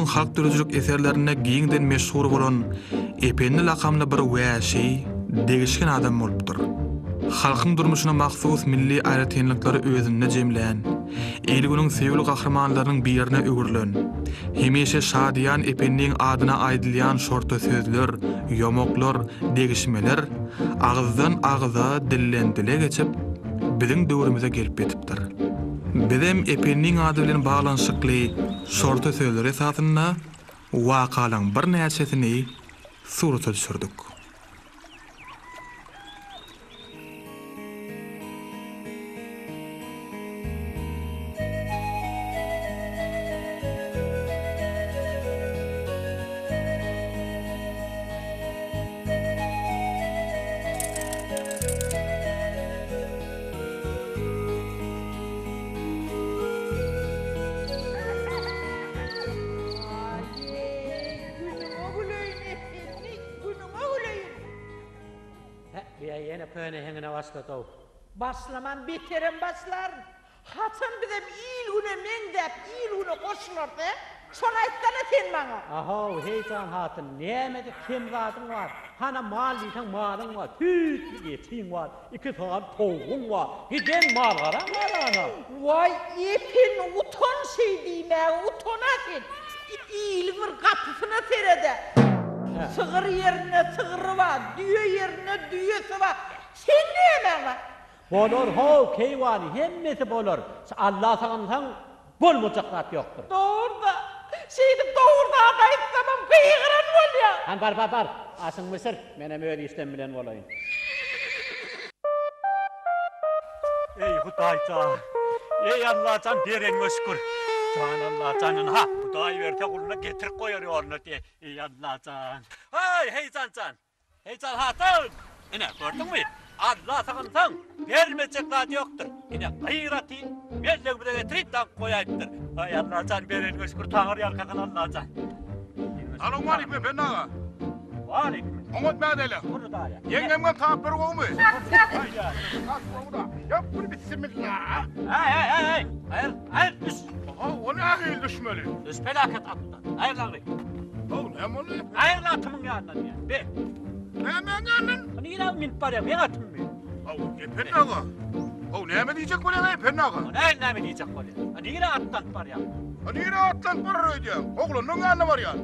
Türkmenistan halk dürüjülük eserlerine giňden meşhur bolan Ependi lakamly bir wäşi, degişken adam bolupdyr. Halkyň durmuşyna mahsus milli aýratynlyklary özünde jemlän, elgüniň sevgili gahrmanlarynyň birine ögürlen, hemişe şadyan Ependiň adyna aýdylýan şorta sözler, ýomoklar, degişmeler agyzdan agza dillen dile geçip biziň döwrümize gelip ýetipdir. Bizem Ependiň ady bilen baglanşykly şorta sözler esasynda wakalyň bir näçesini surata düşürdük. Başlaman biterim başlar. Haçan bizem il güne mendep, il güne koşulurdu. Şona aytdan eten bana. Aho, heyecan hatın, nemede kim zadın var? Hana mal diýsen malyň var, tüt ýetiň var, 2 saat toğun var. Giden mal garan var ana. Vay epin uton şey diýme, utonakin. İl bir kapysyna terede. Sığır yerine sığırı var, düýe yerine düýesi var. Sen näme var? Bolor ho keýwany hemmesi bolor. Allah saňyň bolmajak zat ýokdur. Doğurda. Şeydi doğurda aýtsamam kıýgyran bolýar. Han bar. Asyň Mısır, menem öýle işlem bilen bolaýyn. Ey Hudaýca. Ey Allah'tan bereniňe şükür. Can Allah canın ha. Hudaý berte guluna getirip goýar ýoluna diye. Ey Allah'tan. Hay heýcan. Heýcan hatyn. Ene gördüňmi? Allah saňyň bermejek zat ýokdur. Ene gaýraty belleg bilen getirip dan goýaýdyr. Hay Allah can bereniňe şükür taňyr ýarkadan Allah can. Assalamu alaykum pennaga. Wa alaykum. Umut mädele. Hudaýa. Yengemge taap bergoňmy? Hayya. Yap bir bismillah. Hey. Hayır. Ha, o ne agil düşmeli? Düş felaket atdı. Hayırlar. O ne molu? Hayırlar atımın yanından ya. Be. Ne menganın? Hani yine min para ben atım mı? O pennaga. O ne mi diyecek böyle pennaga? Ne mi diyecek böyle? Hani yine attan para ya. Hani yine atlan para ödeyeceğim. Oğlunun yanına var ya.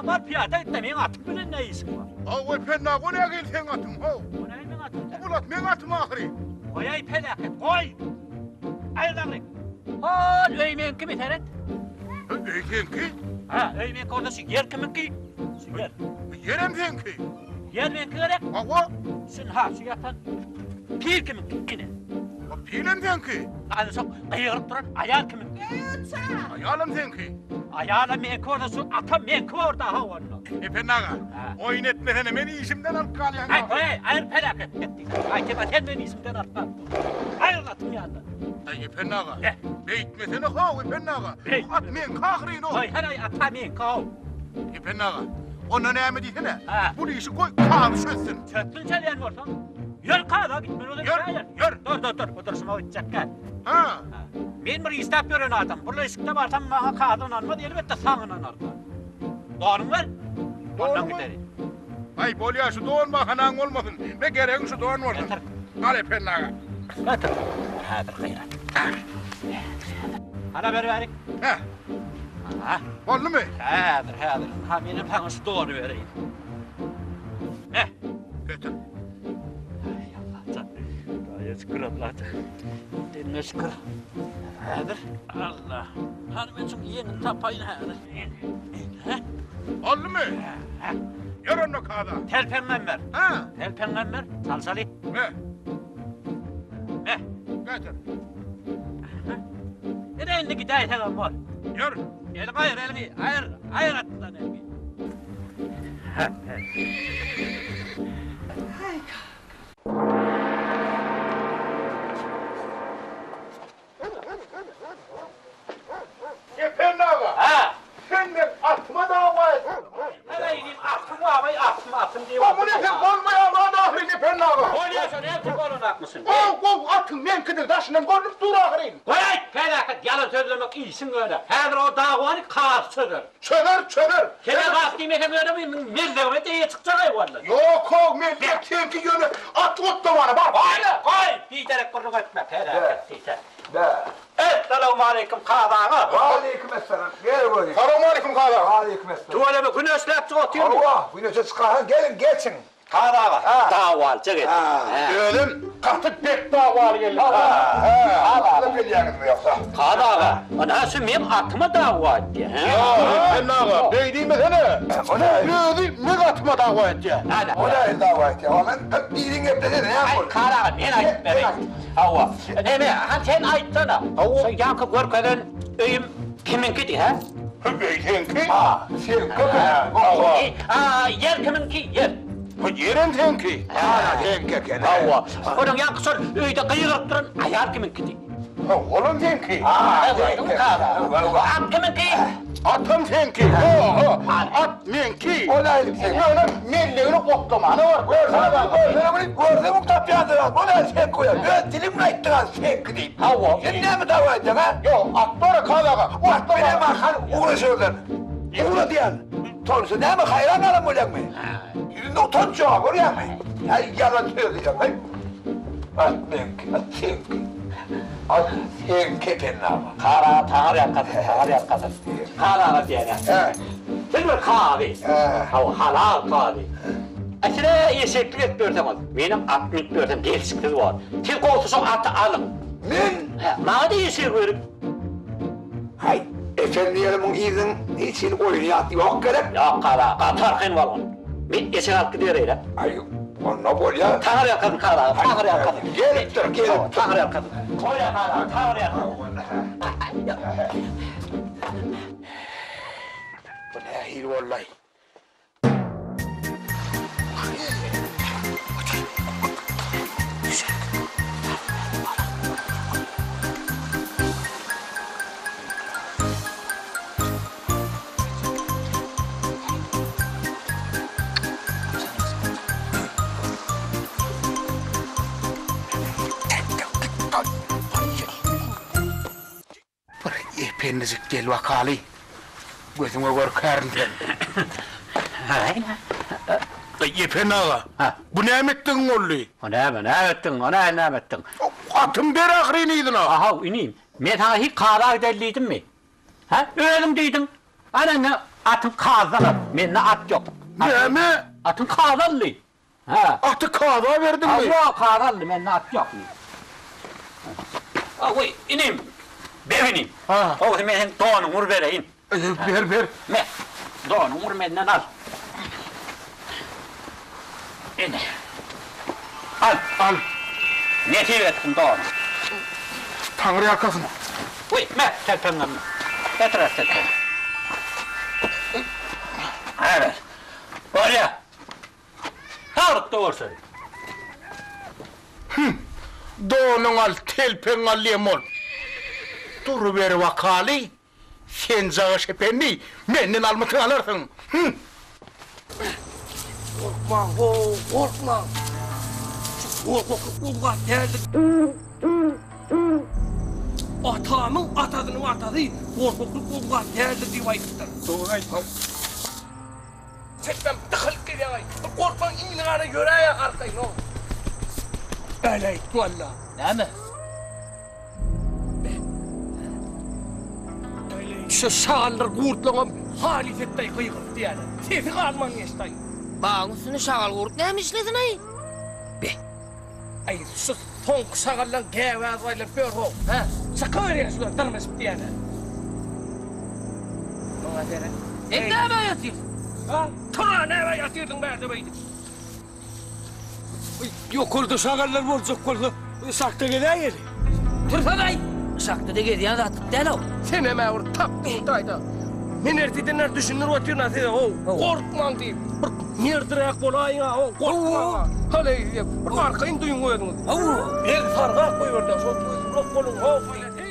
Var piyada etme men atım bilen ne işin var? O pennaga o ne agil sen atım ho? O ne men atım? Bulat men atım ahiri. Koy ay felaket koy. Hayırlar. Hol öymen kimi teret? Öymenki? Ha öymen kordaşı yer kiminki? Yer. Yerem senki. Yer men gerek. Ava. Sen ha şu yatan. Pir kiminki yine. O pilem senki. Anı sok ayırıp duran ayar kiminki? Ayalım senki. Ayağına men kordaşı atam men korda ha onu. Pennaga. Oyun etmesene beni işimden alıp kalyan. Hayır felaket ettik. Ay kemal sen beni isimden atma. Hayırlatım yandan. Ay pennaga. Beytmesene ha pennaga. At men kahrin o. Hay her ay atamen kav. Pennaga. Ona ne mi diyene? Ha. Bu işi koy kahır çözsün. Çöktün çeleyen varsan. Yör kahda gitmen olur. Yör. Dur. Oturuşuma gidecek gel. Ha. Men bir istap gören adam. Burada ışıkta varsam bana kahdan almadı. Elbette sağınan arka. Doğru mu var? Ondan giderim. Ay bolya şu doğun bakanan olmasın. Ne gereğin şu doğun olsun. Yeter. Ale pennaga. Yeter. Hadır gayret. Hana verin. Ha. Ha. Oldu mu? Hadır. Ha benim sana şu doğru vereyim. Ne? Getir. Ay Allah can. Gayet şükür Allah can. Dinle şükür. Hadır. Allah. Hanım için yeğenin tapayın hadır. Ha? Oldu mu? Ha. Yer onu kahda. Tel peygamber. Ha. Tel peygamber. Salsali. Ne? Ne? Getir. Nereye indi gideyi hemen var. Yer. Elini ayır elini. Ayır atından elini. Pennaga. Ha. Sen de atma dava et. Hele ineyim attım diye. Bu ne sen olmayan adamı pennaga. Oynuyorsun hep korun atmışsın. Atın men kıdır taşından görünüp dur ahirin. Koy felaket yalan söylemek iyisin. gitsin öyle. Her o davanı kalsıdır. Çöner. Kene kalktıyım öyle bir mirdeme diye çıkacak vallahi. Yok o millet tepki yönü at bana bak. Koy! Bir derek kurluk etme. Felakettiyse. Be. Esselamu aleyküm kadağa. Aleykümselam. Gel buraya. Selamun aleyküm kadar. Aleykümselam. Tuvale bir güneşlep çıkartıyor mu? Allah, bu ne çıkar? Gelin geçin. Kadağa. Daval çık et. Dedim katık pek davalı geldi. Allah'ım biliyorsunuz mu yoksa? Kadağa. Nasıl benim atıma dava etti. Ya ben ağa beydiyim seni. O ne? Ne katıma dava etti? O ne dava etti? Ama ben dilin hep dedi ne yapıyor? Kadağa ne ayıp bebek. Hava. Sen ayıtsana. Sen yankı görkeden öyüm kiminki di ha? Beytinki. Sen köpek. Yer kiminki yer. Yerin tenki. Sen köpek. Hava. Onun yankı sor öyde kıyırıp durun ayar kiminki di. Oğlum tenki. At kiminki. Atım tenki. At menki. O ne? Sen Melleğini koklamanı var. gördün mü tapyadı? O ne sen koyar? Ben dilimle ettin sen gideyim. Hava. Sen ne mi dava edeceksin ha? Yok atları kadağa. Bak benim bakan uğraşıyorlar. Uğra diyen. Sonuçta ne mi hayran alım olacak mı? Yüzünde utanç yok oraya mı? Ya yalan söyleyeceğim. At benimki, at seninki. At sen kepenle ama. Kara tağır yakasın. Kara diyene. He. Sen bir kahve. Hava halal kahve. Aşırı eşeklik etmiyorsam, benim 64'üm genç kız var. Tek olsun atı alın. Ben? Bana da eşek verin. Hay, efendilerimin izin için oynayat yok gerek. Yok kara, katarkın var onun. Ben eşek alıp gidiyor öyle. Ay, onunla bol ya. Tağır yakasın kara, tağır yakasın. Gelip dur, gelip dur. Tağır yakasın. Koy ya kara, tağır yakasın. Bu ne hil vallahi. Efendicik gel vakali. Gözüme korkarım sen. Efendi ağa. Bu ne emettin oğlu? Ne ettin? Atım bir akriniydin ağa. Aha ineyim. Ben sana hiç kara giderliydim mi? Ha? Öğrenim deydin. Ana ne atın kazalı. Bende at yok. Ne mi? Atın kazalı. Ha. Atı kağıda verdin mi? Allah kazalı. Bende at yok. Oy ineyim. Ben ineyim. Ha. O zaman ben doğanı vur vereyim. Ver. Ne? Doğanı vur benden al. İn. Al. Ne ettin doğanı? Tanrı yakasın. Uy, telpenle. Etraf telpen. Evet. Oraya. Tarık doğrusu. Doğunun al, telpen al lemol. Dur ver vakali. Sen Zağış Efendi, benden almatın alırsın. Korkma, korkma. Korkma, geldi. Atamın atadının atadı. Korkma, geldi diye ayıptır. Doğru. Sen tıkılıp gidiyor. Korkma, iğnağına göre ya arkayın o. Öyle valla. Değil mi? Şu şağallar kurtlanıp halifettey kıygırt yani. Sesi kalman geçtay. Bağın üstüne şağal kurt neymiş nesin ay? Ay şu son şağallar gevazayla bir ho. Ha? Sakın şuna tırmış yani. Bana dere. Sen ne yapıyorsun yatıyorsun? Ha? Tura ne var yatırdın be beydi. Yok oldu şağallar vuracak oldu. Sakta gelen yeri. Tırfa bey! Şaktı da gidiyen rahatlık değil o. Sen hemen vur taptın tayda. Minertidinler düşünür oturuyor nasıl o. Korkman deyip. Bir mirdirak olayın ha o. Korkma. Hale bir arkayın duyun koyadınız. Bir sargak koyuyordu. Şu kolun ho.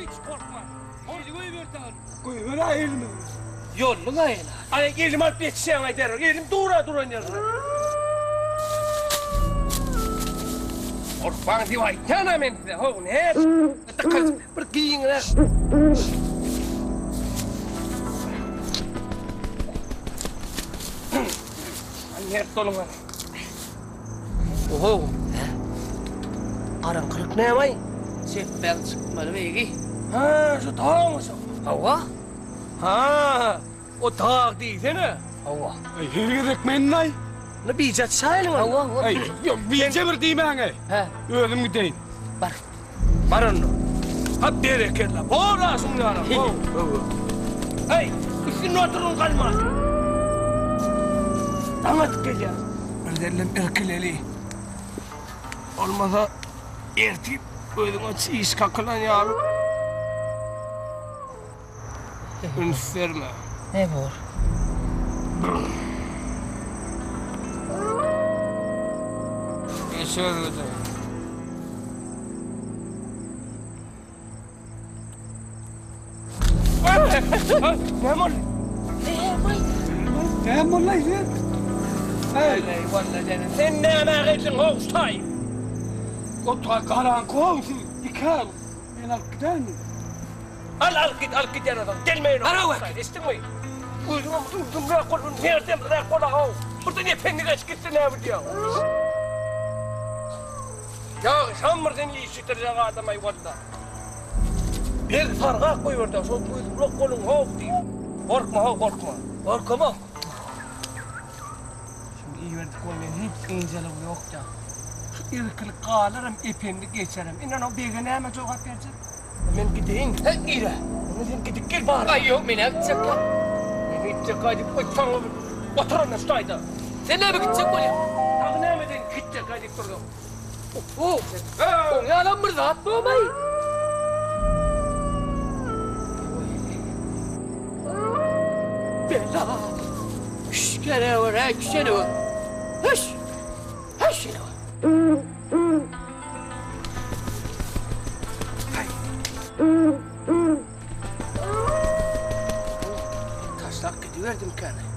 Hiç korkma. Orada koyuyordu. Koyuyordu elimi. Yolun ayına. Ay elim alıp yetişen ay der. Elim dura oynayalım. Korkman diye vay. Yana men de ho ne? Takız bir giyin ne? Nert olun var. Oho. Aran kırık ne yapay? Seppel çıkmalı beygi. Ha, şu dağ mı şu? Hava? Ha, o dağ değil ne? Hava. Hirgirek men nay. Ne bicat sayılın Hava, hava. Ay, yok bilince bir değil mi? He. Öldüm gideyim. Bar. Barın. Ha bereketla. Bora sunni aram. Hey, üstün oturun kalmaz. Damat geliyor. Öldürlem erkeleli. Olmasa ertip öldüğün çiğiş kakılan ya. Ünferme. Ne var? Geçer öyle. Ne mol? Ne mol lan sen? Hey, vallahi canım. Sen ne anağıydın hoştay? O ta karan komşu. Yıkar. Ben al gidelim. Al git yanına. Gelmeyin. Ara bak. İstemeyin. Uydum ne kolun nereden ne kola o. Burada ne peynir eşkisi ne yapıyor? Ya şamırdan iyi sütürecek adamay valla. Bir farğa koyuyor da, son uydum kolun hop diyor. Korkma. Korkma. Şimdi iyi verdik olmayan hiç incelim yok ya. Şu irkili kalırım, ipini geçerim. İnan o bilgine hemen cevap verecek. Ben gideyim. He, ira. Sen gidip gel bari. Ay yok, beni gidecek ya. Beni gidecek hadi koytan oturun üstayda. Sen ne gidecek oluyor? Tağnameden gidecek hadi durdum. O ne alan burada? Atma olmayı. Bela. Şş, gene var, ha, gene var. Hış. Hış, gene var. Taşlak gidiverdim kendine.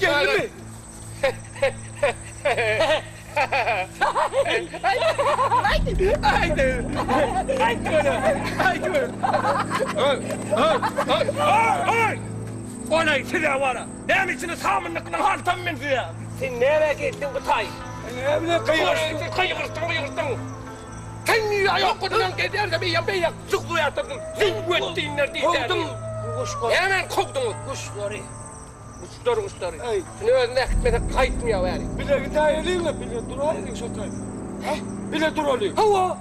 Geldi mi? Haydi. Olay size var. Benim için sağımlıkla hartam ben size. Sen nereye gittin bu tay? Ne bileyim kıyırsın. Sen niye ayak kodudan gider de bir yapıya zıklı yatırdın. Sen güettiğinler değil. Kovdum. Hemen kovdum. Kuşları. Kuşları. Şimdi özüne gitmeden kayıtmıyor yani. Bile gidelim mi? Bile duralım şu tay. Bile duralım. Hava.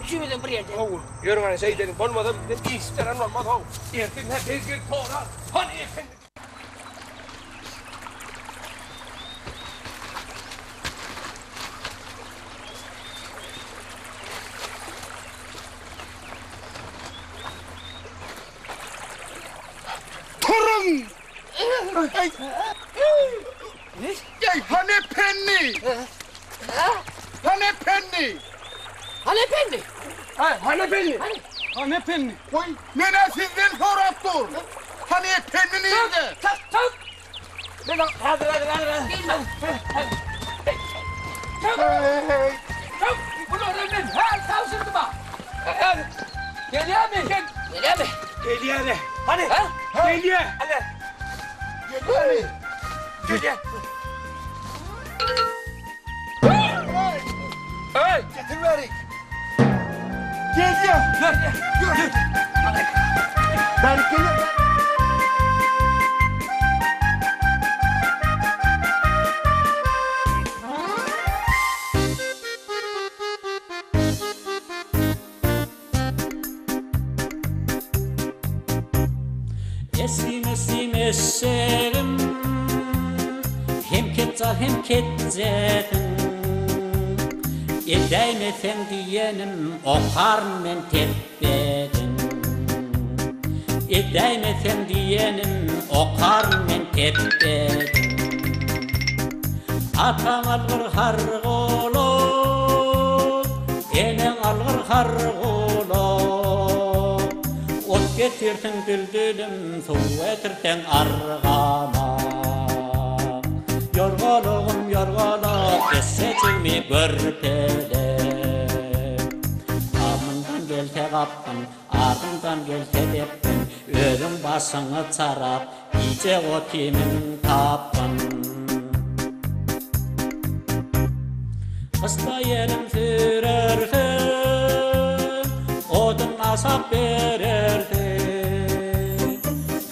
Üçümüzün bir yerde. Yürü bana şey dedim. Olmadan bir de istenen olmaz. Erkin hep bir sonra. Hani efendim. Turun! Hani penni? Hani penni? Hani penni? Oy, nene sizden sorup dur. Hani penni nerede? Tak. Hadi. Hey. Bunu öğrendim. Her tavsırdı bak. Geliyor mu? Geliyor. Hani? Geliyor. Hadi. Geliyor. Hey. Getir verin. Geliyor. Ben geliyorum. Esim eserim hem ketçal hem ketzedim Edeyim efendiyenim okar men tepbedim Edeyim efendiyenim okar men tepbedim Atang algır hargolop, enen algır hargolop. Ot getirtin düldülüm, su etirten argama. Yorgologum yorgolop, esseçimi görpelep. Amından gelse kaptın, ardından gelse deptin. Ölüm basını çarap, iyice o kimin tapın. Kısta yerim sürersin, odun asap verirsin.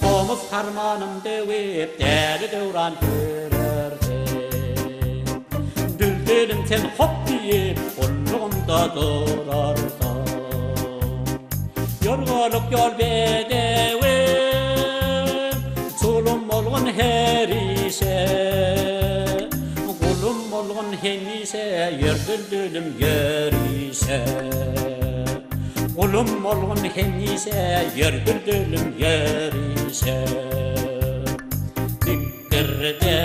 Tomuz harmanım devip, deri devran sürersin. Düldülüm sen hop deyip, kulluğumda durarsan. Yorgoluk yol bedevin, sulum olgun her ise. Kulum olgun hem ise, yer düldülüm yer ise. Kulum olgun hem ise, yer düldülüm yer ise. Dikkirde,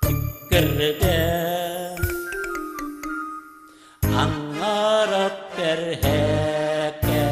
dikkirde, anlarıp bir hekerde.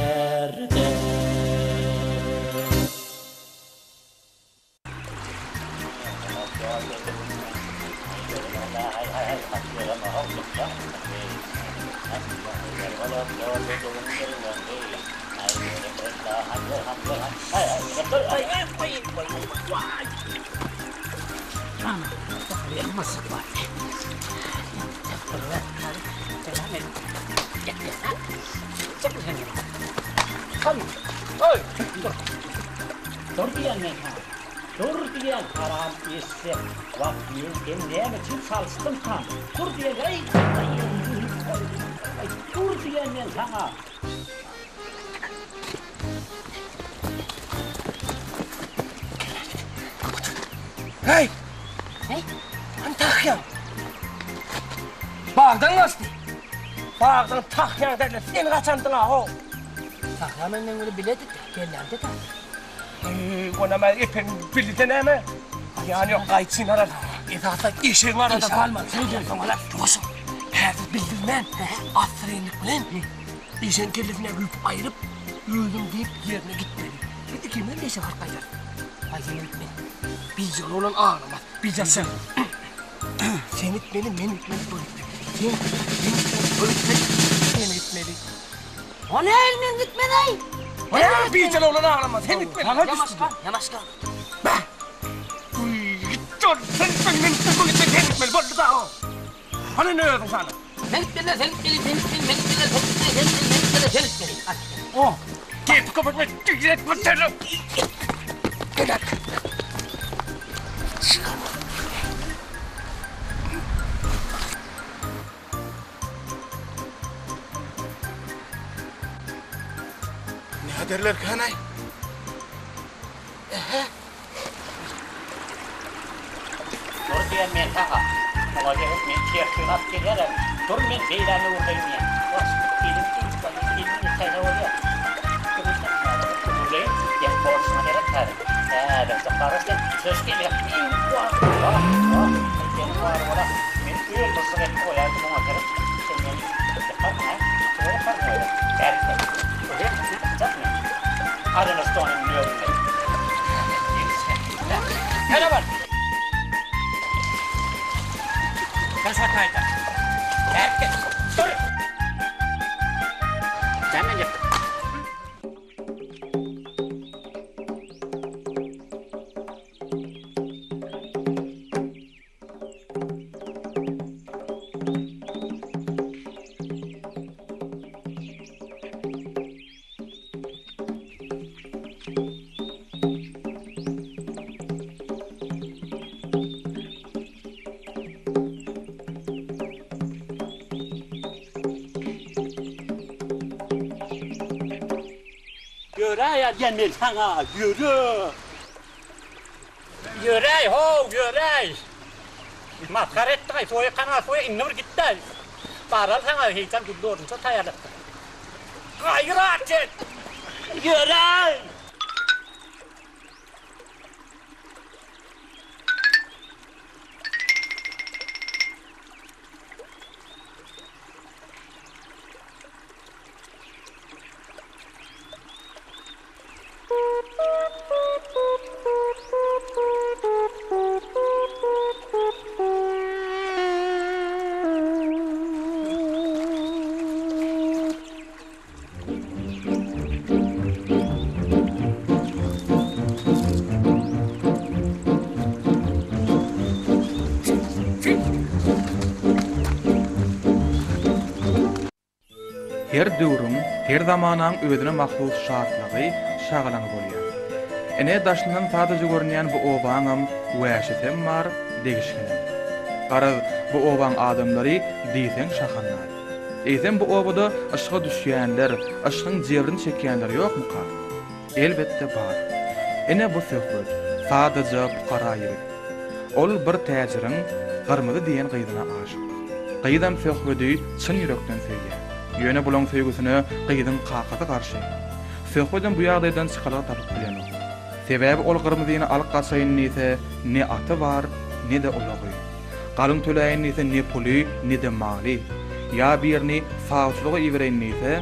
Dur diyen haram ise vaktiyin kendine için çalıştım tam. Dur diyen dur diyen ben sana. Hey! Hey? Tahyan! Bağdan açtı. Bağdan tahyan derler. Sen kaçandın ha o. Tahyan önden öyle biledik de, gellerdi de. Ona ben epey bildi ne mi? Yani yok kayıtsın arada. Esasla işin arada. İş alma, söylüyorsun ona. Olsun. Her bildirmen. Asrenlik bilen. İşin kellesine gülüp ayırıp öldüm deyip yerine gitmeli. Dedi ki ben de işe harkaylar. Hayır etme. Biz yol olan ağlamaz. Biz sen. Sen etmeli, ben etmeli, böyle etmeli. Sen böyle etmeli, ben etmeli. O ne elinin gitmedi? Hayır, biz yol olan ağlamaz. Sen etmeli. Yanaşka. Ben. Dur, sen etmeli, böyle da o. Hani ne öldün sana? Sen gitmeli. O. Git kapatma, tüylet mutlu. Gel. Ne derler kanay? Dur diyen men tağa. Ama gelip men çiğertçin at gelirim. Dur men beylani uğrayım ya. Film teyze oluyor. Uğrayım, yap borçuna gerek var. Ben de karıştım, söz geliyor. Benim var ola. Men öyle basın et koyardım ona gerek. Sen beni yapar mı? Öyle yapar mı öyle? Gerçekten. Öyle yapacak mı? Arınız doğanın biliyorum ben. Hele var. Kaçak kayda. Herkes. Dur. Hemen yap. Yürü gelmel sana, yürü. Yürü ho, yürü. Matkar ettik, soya kana, soya inur gitti. Paral sana heyecan güldürdün, çok hayal ettim. Gayret et. Yürü. Her döwrüň, her zamanyň özüne mahsus şartlygy, şagalaňy bolýar. Ene daşyndan sadajy görünýän bu obaňam wäşetem bar, degişkenem. Garaz bu obaň adamlary diýsen şahanlar. Eýsem bu obada aşga düşýänler, aşgyň jebrini çekýänler ýokmy ka? Elbetde bar. Ene bu söhbet sadaja fuqara ýeri. Ol bir täjiriň gyrmyzy diýen gyzyna aşyk. Gyzam söhbeti çyn ýürekden söýýär. Ýöne bulan söýgüsine gyzyň kakasy garşy. Söhbetin bu ýagdaýdan çykalar tapyp bilenok. Sebäbi ol gyrmyzyny alyp gaçaýyn näse ne aty bar, ne de ulagy. Galyň töläýän näse ne puly, ne de maly. Ya birini fausluğa iwereýän näse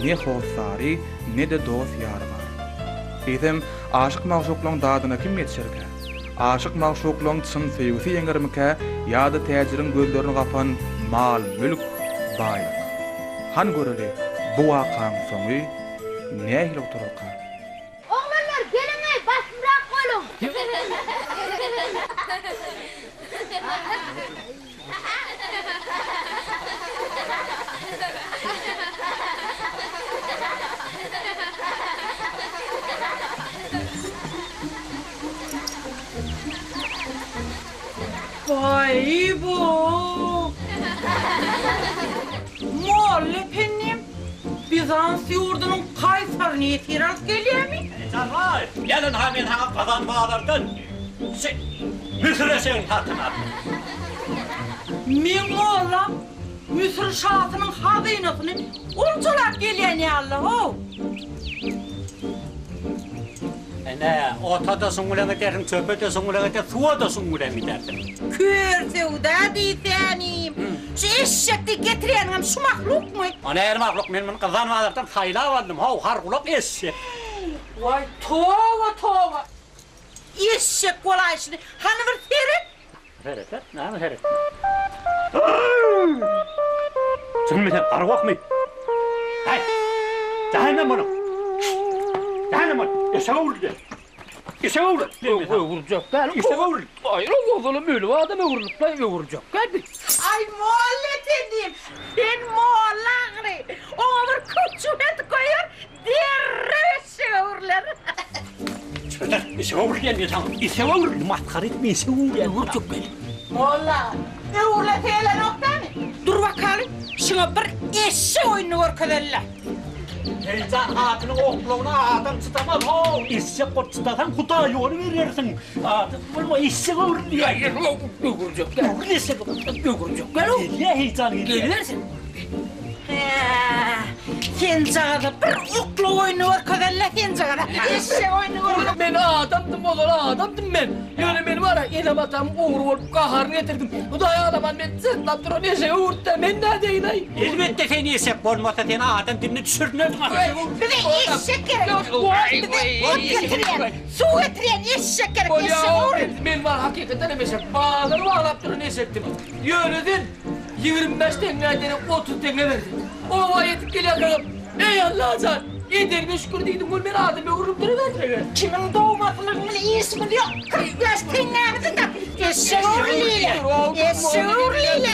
ne howsary, ne de dost ýary bar. Eýsem aşyk magşuklaryň dadyna kim ýetişerkä? Aşyk magşuklaryň çyn söýgüsi ýeňermike ýa-da täjiriň gözlerini gapan mal, mülk, baýlyk. Han göreli bu wakaň soňy nähili oturaka? Oğlanlar gelin ey basmırak olun. Vay bu. Muallefenim. Bizans ýurdunyň kaýsaryny ýetiraz gelýärmi? Canlar, gelin ha men ha kazanmalardan. Müsreşeň tatyna. Men oğlan Müsir şahatynyň hazynasyny ulçalap gelýän ýaly ho. Ene, otada suňulan eterin, çöpete suňulan eter, suwada suňulan eterdim. Körsewda diýsänim. Şu eşekdi getirýänim şu mahlukmy? Ana her mahluk men kazanmalardan haýlap aldım. Haw hargulak eşek. Vay tova tova. Eşek golaýşyny hany bir seret? Heret, näme heret? Sen menen arwakmy? Hay. Cehennem onu. Cehennem onu. Eşeğuldu. Eşeğuldu. Vuracak gel. Eşeğuldu. Hayır oğlum öyle adamı vurup da vuracak. Gel bir. Ay muhallet edeyim. Ben muhallagri. Ona bir küçümet koyar. Derre eşeğurlar. Çöter. Eşeğuldu diye tamam. Eşeğuldu. Matkar etme eşeğuldu. Vuracak gel. Molla. Eğurla teyler noktani. Dur bakalım. Şuna bir eşe oyunu görkederler. Heyecan atını oklağına adam çıtamaz. O eşek kot çıtatan kuta yolu verirsin. Atın bulma eşek olur diye. Hayır vuracak gel. Eşek Vuracak gel. ne heyecan geliyor. Gelirsin. Sen cağda bir oklu oyunu görkederler. Sen cağda eşe oyunu görkederler. Ben adamdım oğlum adamdım ben. Yani benim ara elim atam uğur olup kaharını getirdim. Bu da adamın ben zıtlap duran eşeği uğurtta ben ne deyim ay. Elbette seni eşek olmasa seni adam dimini düşürünür. Bir de eşek gerek. Bir de ot getiriyen, su getiriyen eşek gerek. Eşe uğur. Ben var hakikaten eşek. Bağları bağlap duran eşektim. Yönedin 25 tengeden 30 tenge verdi. O yetip geliyor. Ey Allah can. Yedirme şükür değildim. Gül beni ademe vurup duruverdi. Kimin doğmasının bile iyisi mi diyor? 45 tengemizi de eşe uğurluyla. Eşe uğurluyla.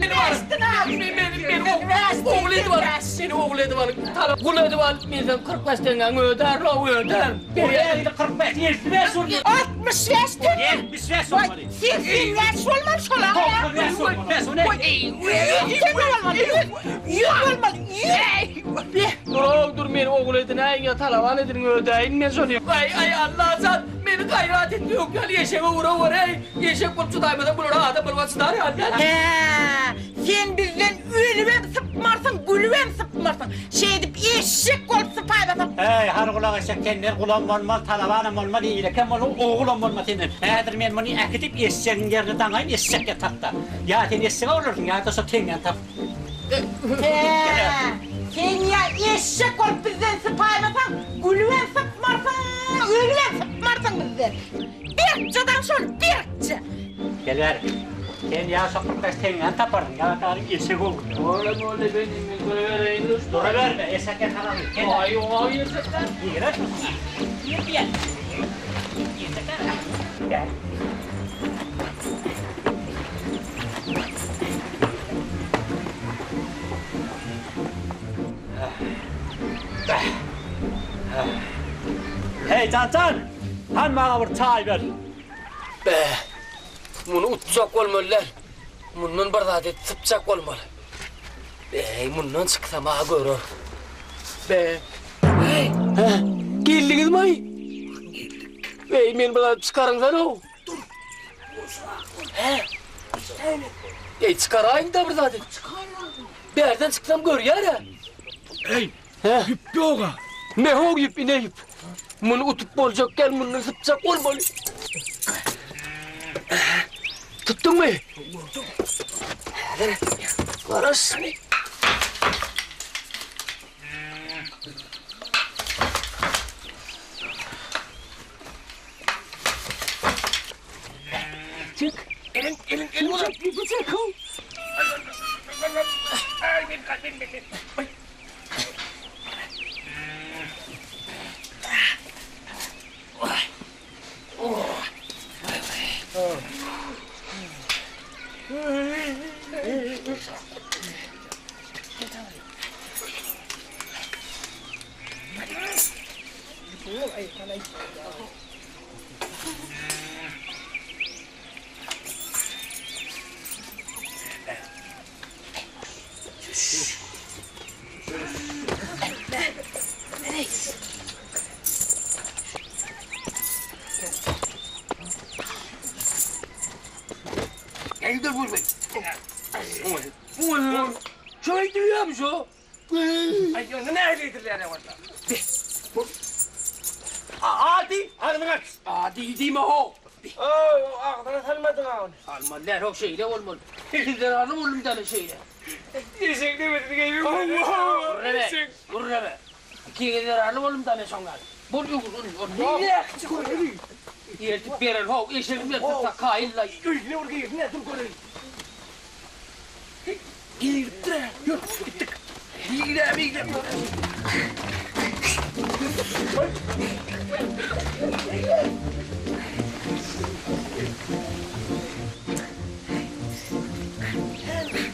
Versin abi. Benim oğul edi var. Benim oğul edi var. Kul edi var. Bizden 45 tenge öder. O öder. 45, 75 oldu. 65 tenge. 75 olmadı. Sizin yaş olmamış olan. 95 olmadı. Yok olmalı. Dur beni oğul edin. Ayın talavan edin ödeyin. Ne soruyor? Ay Allah can. Beni gayret etmiyor. Yok yani yeşeğe uğra. Yeşek bulup tutaymadan bulur. Adam bulmak sınar ya. Sen bizden ölüvem sıpmarsın, gülüvem sıpmarsın. Şey edip eşek olup sıpaymasın. Hey, har kulak eşek kendiler kulağım olmaz, talavanım olmaz, iyilekem olmaz, oğulum olmaz senin. Eğer ben bunu ekitip eşeğin yerini tanıyım, eşek yatakta. Ya sen eşeğe olursun, ya da tengen tap. Sen ya eşek olup bizden sıpaymasın, gülüvem sıpmarsın, ölüvem sıpmarsın bizden. Birçadan şöyle, birçe. Gel ver. Sen ya sokakta tengen taparın, ya karın eşek olur. Oğlum benim vereyim. Dora verme, eşek yakalanır. Ay o eşekler. Yere gel. Gel. Hey Can, han bana bir çay ver. Be, bunu utsak olmalılar. Bundan bir adet tıpçak olmalı. Bundan çıksam ağa görür. Be, geldiniz mi? Men bana çıkarınlar o. Dur. Çıkarayım da bir adet. Bir yerden çıksam gör ya. Yüp yoga. Ne o yip, ne yip? Bunu utup olacakken bundan tıpçak olmalı. Tuttun mu? Karasını. Çık. Elin ulan. Bir çık. Ay, benim. Dur vurma. Şöyle duyuyor şu. Ay neredeydiler ya orada? Adi. Hadi bak. Adi değil mi o? Ağzına salmadın ha onu. Salmadılar o şeyle olmalı. Elinden alım oğlum tane şeyle. Yesek demedin gibi. Vurra be. İkinden alım oğlum tane sonlar. Bol yok onu. Ne? Yertip beren ho. Eşeğimle tutsak kailla. Ne orada ne dur koyayım. Girtre. Yok gittik. Gidelim.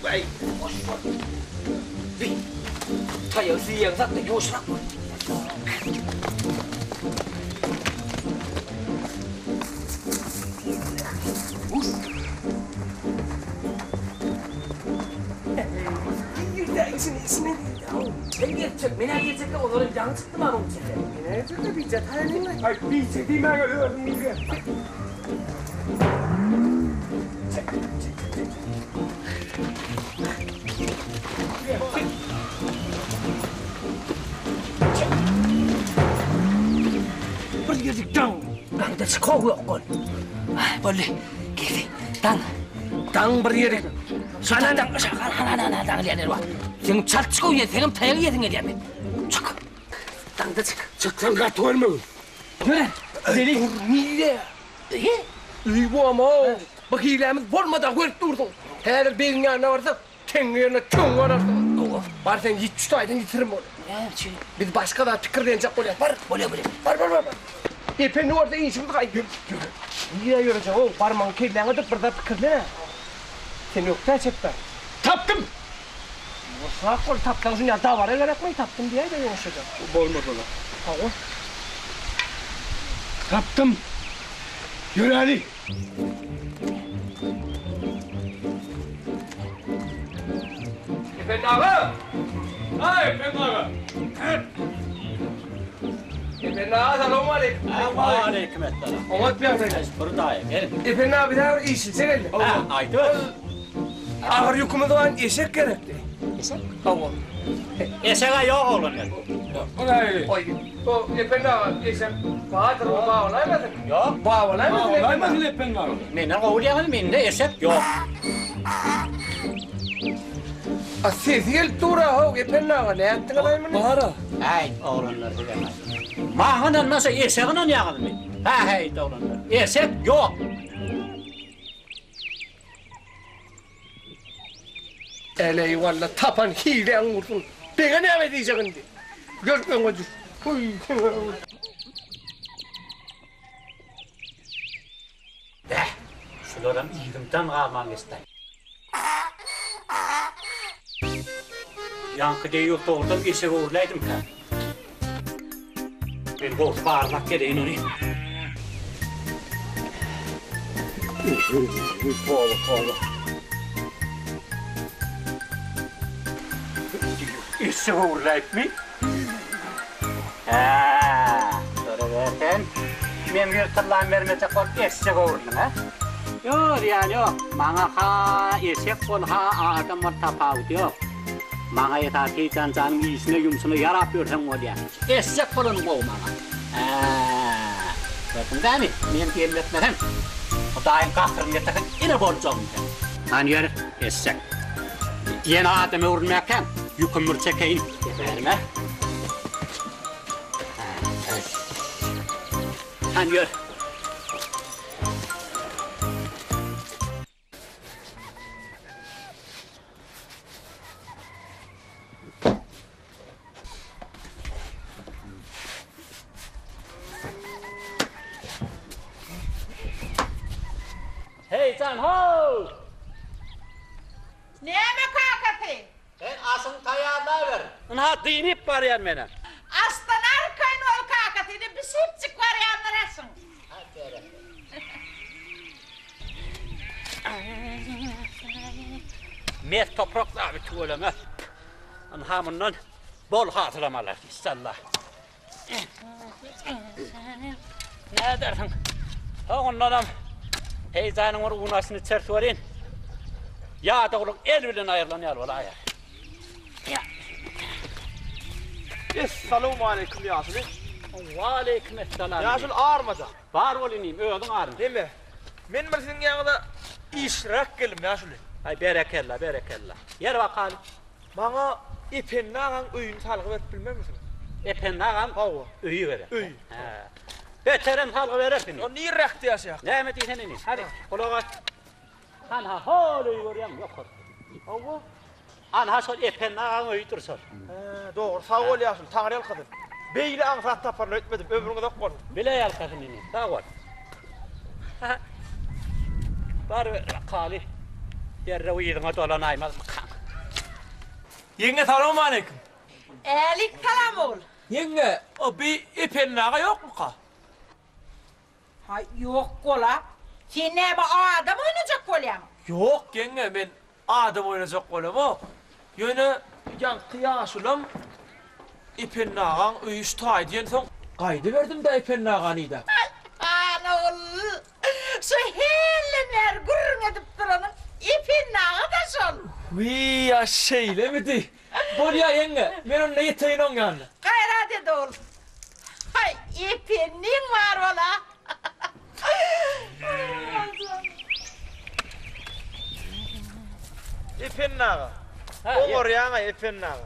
Vậy. Vì thầy ở riêng rất là vô sắc. İçine ben gerçek, ben gerçekten onların canı çıktı mı onun içine? Gerçekten bir cetayla değil mi? Ay bir çektiğim ben görüyorum bunu. Bir girdik dang. Ben de çıkıyor kon. Böyle girdi. Dang bir girdik. Sana dang lihat var. Sen çat çıkıyor ya, senin tayağı yedin ya diye. Çık. Dangda çık. Çıksan kat var mı? Ne? Deli. Niye? İyi bu ama. Bak hilemiz olmadan koyup durdun. Her bir yana varsa kendine tüm var artık. Var sen hiç tutaydın yitiririm onu. Biz başka da fikir denecek oluyor. Var. Var. Efendim orada işimiz kaydı. Niye yürüyeceğim o? Parmağın kirleğine de burada fikirle. Sen yok gerçekten. Taptım. Sağ kol taptansın ya davara gerekmeyi taptım diye de yumuşacak. Olmadı lan. Tamam. Taptım. Yürü hadi. Efendim ağa. Efendim ağa. Efendim ağa selamun aleyküm. Aleyküm etselam. Anlat bir efendim. Buradayım, gelin. Efendim abi daha iyisin sen elin. Aydı. Ağır yükümü doğan eşek gerekti. Eşek? Tamam. Eşeğe yok oğlum ya. Oy. O efendim ağa eşek. Bahadır o bağ olamadın. Yok. Bağ olamadın. Olmaymasın efendim abi. Menden kovulayanın mende eşek yok. Sezgil tura o efendim ağa ne yaptın adamını? Bahara. Hey oğlanlar bilemez. Mahınan nasıl eşeğinin yağını mı? Hey oğlanlar. Eşek yok. Ele valla tapan hile vurdun. Bana ne edeceksin diye. Görmüyor musun? Şularım iyirimden kalmam isteyim. Yankı diye yurtta oradan eşeğe uğurlaydım ki. Ben bol bardak geleyim onu. Kolu. İşe uğrayıp mı? Sonra verken, men bir tırlan vermeyecek ol, eşek uğrayın ha? Yok yani yok, bana ha eşek ol, ha adam var tapavut yok. Bana yetaki cancanın iyisine yumsunu yarap versen ol ya. Eşek olun bu bana. Gördün değil mi? Men gelmetmeden. O dayın kahtırın getirken yine borcum. Hani yer eşek. Yeni adamı vurmayakken yükümür çekeyim. Verme. Hani yer. Hey can ho! Neme kakatı? Ben asın tayarla ver. Ona dinip var yan mene. Aslan arkayın ol kakatını bir sütçük var yanlarasın. Met topraklar bir tuğlama. Anhamından bol hatırlamalar inşallah. Ne dersin? Oğlum adam heyecanın var unasını çert verin. Ya da oğlum el bilen ayırlanıyor valla ya. Esselamu aleyküm Yasul. Ve aleykümselam. Yasul ağırmaca. Var olayım, öğdün ağrın. Değil mi? Men bir senin yanında işrak gelim Yasul. Ay berekella. Yer bakalım. Bana ipen nağan öyünü salgı verip bilmem misin? Epen ağam Hava. öyü verir. Öy. Beteren salgı verir beni. O niye rektı yaşayak? Ne emet isen ini? Hadi kulağa. Anha holo yürüyem yok. Hava. Anha sol epen ağam öyü dursun. Doğru sağ ol Yasul. Tanrı kadın. Beyli ansat taparını ötmedim. Ömrüne de koydum. Bile yalkasın ini. Sağ ol. Var ver kali. Yerre uyuduğuna dolanaymaz mı kan? Yenge selamu aleyküm. Elik salam ol. Yenge o bir ipen nağa yok mu ka? Ha yok kola. Sen ne bu adam oynayacak kolyam? Yok yenge ben adam oynayacak kolum o. Yöne yankı Yasul'um ipen nağan öyüş tay diyen son kaydı verdim da ipen nağanıydı. Ana ol. Şu hellener gurrun edip duranın ipin nağı da sol. Vii ya şeyle miydi? Bol ya yenge ben onunla yeteğin on yanına. Gayret et ol. Hay ipinin var ola. İpen nağa. O oraya ipen nağa.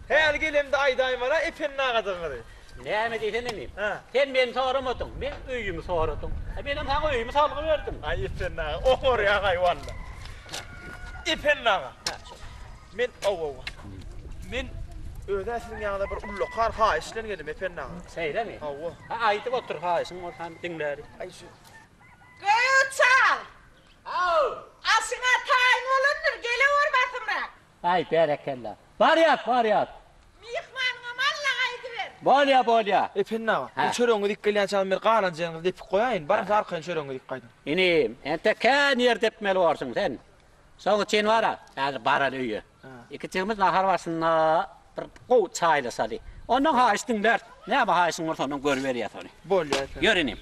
Her gelimde aydayım var ipen nağa dağırı. Ne emet isen ini? Ha. Sen beni soramadın, ben öyümü soradım. Benim sana öyümü salgı verdim. Ay ipen nağa. O oraya gay valla. İpen nağa. Men o. Men öde sizin yanında bir ullu kar ha işlen gelim ipen nağa. Seyre mi? Hava. Ha aytıp otur haysın ortam dinleri. Ay şu. Göçal. Au! Asına tayin olundur geliyor batımrak. Ay berekella. Var yat. Mihmanına malla kaydı ver. Bol ya. İpen nağa. Ha. Bu çörüğünü dikkalyan çalın bir qalan canını dipik koyayın. Barın sarkayın çörüğünü dik kaydın. İnim, ente kan yer depmeli varsın sen. Sonra çen var ha, yani baral öyü. İkicimiz nahar varsın bir koğut çayla sali. Ondan haysın dert. Ne yapı haysın var sonun görüver ya sonu. Bol ya ipen. Gör inim.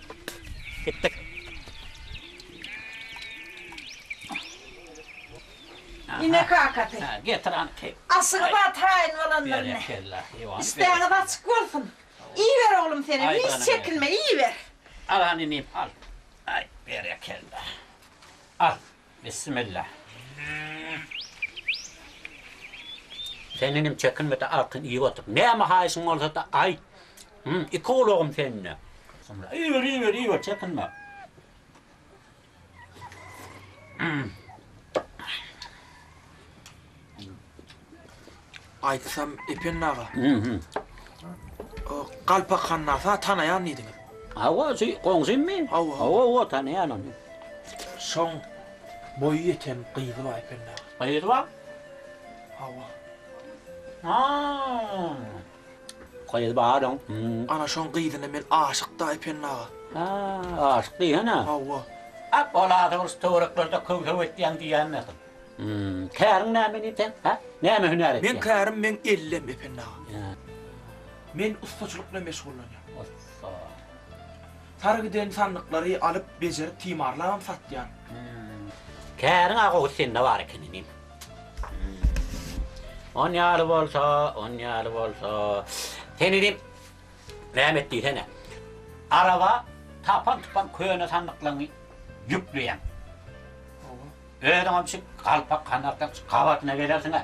Gittik. Yine kakatı. Getir an ki. Asına tayin olanlar ne? Berekella. İsteğine de açık olsun. İyi ver oğlum seni. Ay Hiç bana çekilme iyi ver. Al han inim al. Ay berekella. Al. Bismillah. Seninim çekinme de arkın iyi otur. Ne ama haysın olsa da ay. İki oğlum seninle. Sonra iyi ver çekinme. Aytsam ipen nağa. O kalpak kanlarsa tanayan idin. Hava qonsin mi? Hava tanıyan onu. Son boyu yeten qıydı var ipen nağa. Hayır var. Hava. Ha. koydu bağırın. Ana şon gyzyna men aşykda epennaga. Ha, aşk değil ha. Hawa. Ak oladığımız tuğraklarda kövköv etdiyen diyen ne? Kârın näme niten? Ha? Näme hüner etdiyen? Men kärim men ellem epennaga. Men ustaçylykla meşgullanýam. Targiden sandyklary alıp bejerip timarlamam satýan. Kârın ağı sende var ekenim. On ýaly bolsa, Senidim, näme diýsene. Araba tapan köýüne sandyklaryny ýükleýän. Öýdüň bir galpak kanatdan gawatyna gelersiň ha.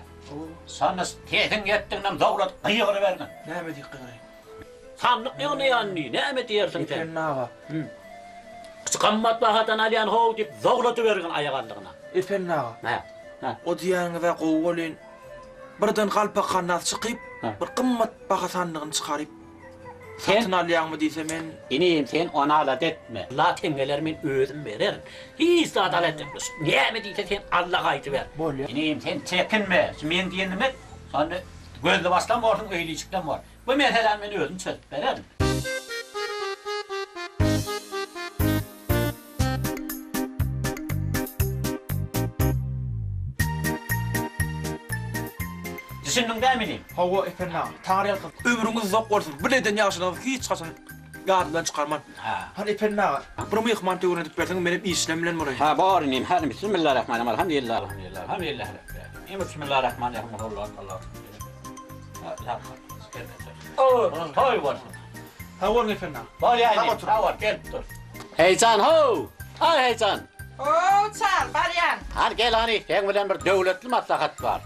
Sana tesin getdiňden dowlat gyýyry berdi. Näme diýip Sandyk ýöne ýanny, näme diýersiň sen? Epennaga. Qammat bahatan alyan how diýip dowlaty bergen aýagandygyna. Epennaga. Ha. O diýäňize gowulen birden galpak kanat çykyp, bir gymmat baha sandygyny çykaryp satyn alýanmy diýse men Inim sen ona alat etme. La tengeler men özüm bererim. Hiç de adalet etmez. Näme diýse sen Allah gaýty ber. Inim sen çekinme. Men diýenime sana gözle başlam ordyň öýlüçikden var. Bu meselen men özüm çözüp bererim. Düşündün dämini? Hawa epennaga. Taňryň ömrüňiz zok bolsun. Bileden ýaşaňyz hiç gaçan ýadyndan çykarman. Hani epennaga. Bir mehman töweredip berseň menem işlem bilen bolar. Ha bar inim. Hadi bismillahirrahmanirrahim. Alhamdulillah. Bismillahirrahmanirrahim. Allah. Toy var. Hawa epennaga. Bar ýa-ni. Hawa gel dur. Heýcan ho. Hay heýcan. Çal baryan. Har gel hani. Sen bilen bir döwletli maslahat bar.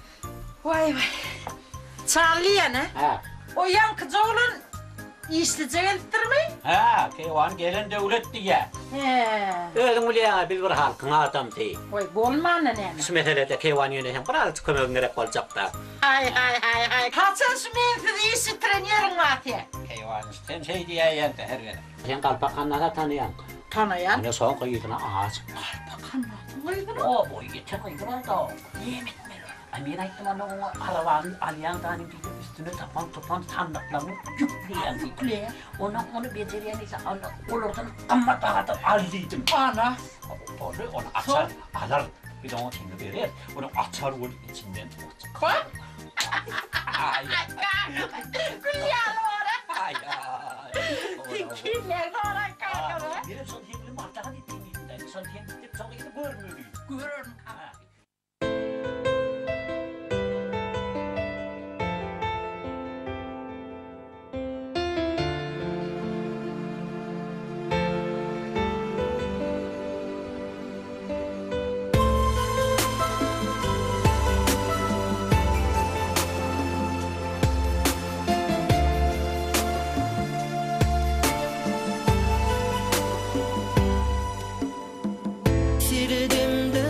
Vay. Çalýan ha? Ha. O yankı oğlun işlice geldirmi? Ha, kewan gelen döwlet diýe. Özüň bilýän biz bir halkyň adam teý. Vay bolmany näme? Şu meselede kewan ýöne hem biraz kömek gerek boljak da. Hay. Kaçan şu men işi trenerim waty. Kewan sen şey diýýän de her gene. Sen galpakanlara tanıyan. Tanayan? Ne soňky ýygyna ağaç. Galpakanlar. O boy geçen ýygyna da. Yemin Amin aýtdym ana o arabanın alýandan diýip üstüne tapan sandyklaryny ýükleýän. Onu bejerýän ise olardan gammat agat aldyydym. Ana. Onu açar, alar. Bir de onu kendi berer. Onu açar onun içinden. Bak. Ay. Gülýän ora. Ay. Kimler ora kakara? Bir son hemli martaga diýdiň. Son hemli dip soňy görmüdi. Görün. Sirdimde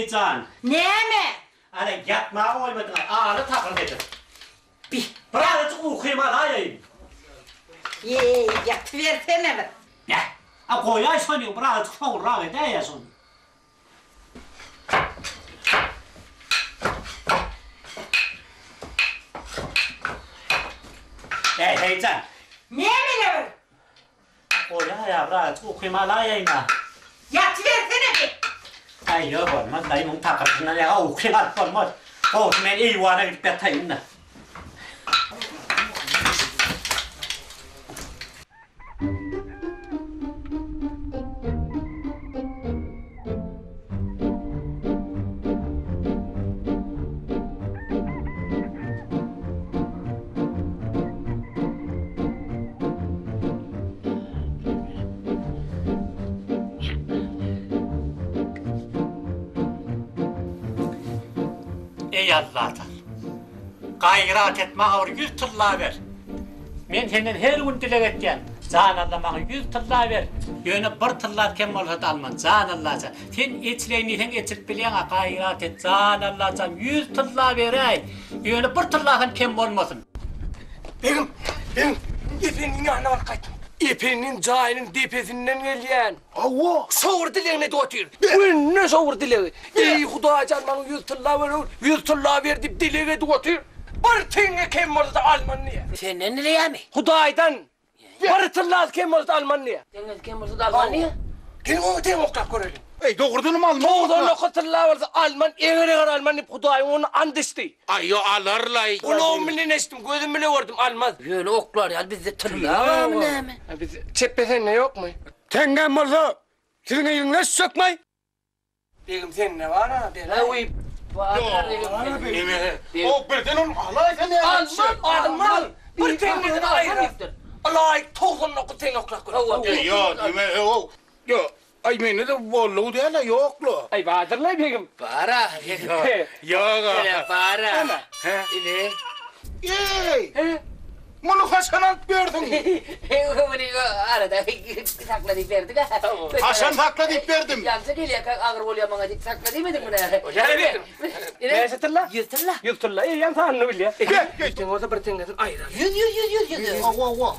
heyecan. Näme? Ana yapma olmadı. Ağrı takıl dedim. Birazcık okuyayım alayım. Yatıversene bir. Ne? Koyay sanıyor birazcık sonra ve deyesin. Heyecan. Näme? Koyay ya birazcık okuyayım alayım ha. Yatıversene bir. Ay yok olmaz. Dayımın takıntısına ya okuyayım olmaz. Olsun ben iyi vana gidip yatayım da. Ey Allah'tan, gayret etme ağır 100 tılla ver. Men senden her gün dilek etken, can Allah bana 100 tılla ver. Yöne bir tılla kem olsa da alman, can Allah'tan. Sen içleyini sen içip bilene gayret et, can Allah'tan 100 tılla ver ey. Yöne bir tılla kem olmasın. Benim İpek'in yanına var kaydım. İpek'in cahilin depesinden gelyen. Allah! Soğur dileğine de otur. Ne soğur dileği? Ey Huda can bana 100 tılla ver, 100 tılla ver deyip dileğine de otur. Bir tane kim oldu da Almanya. Senden ne ya mi? Hudaydan. Bir tılla kim oldu da Almanya. Senden kim oldu da Almanya? Gelin onu tek oklap görelim. Ey doğurdun mu Alman? Doğudan o tılla varsa Alman, eğer Alman deyip Huday onu andıştı. Ay yo alırlay. Kulağım bile neştim, gözüm bile gördüm Alman. Böyle oklar ya bizde tırla var mı ne mi? Biz çepesen ne yok mu? Tengem olsa sizin elinizde sökmey. Benim sen ne var ha? Ha uy. O birden alay sen ya. Alman. Bir tane de ayrı. Alay toğun oku ten oklak. Yo dime o. Yo ay meni de bollu diye la yok lo. Ay Bahadırlar begim. Para. Yo. Para. İne. Ey. Bunu Hasan'a verdin. Bunu arada sakladı verdik ha. Hasan sakladı verdim. Yansa geliyor ağır oluyor bana dik sakladı mıydı bunu? Gel bir. Ne satırla? Yırtırla. Yırtırla. İyi yan tanrı bil ya. Geçtin orada bir tane ayrı. Yüz. Wow.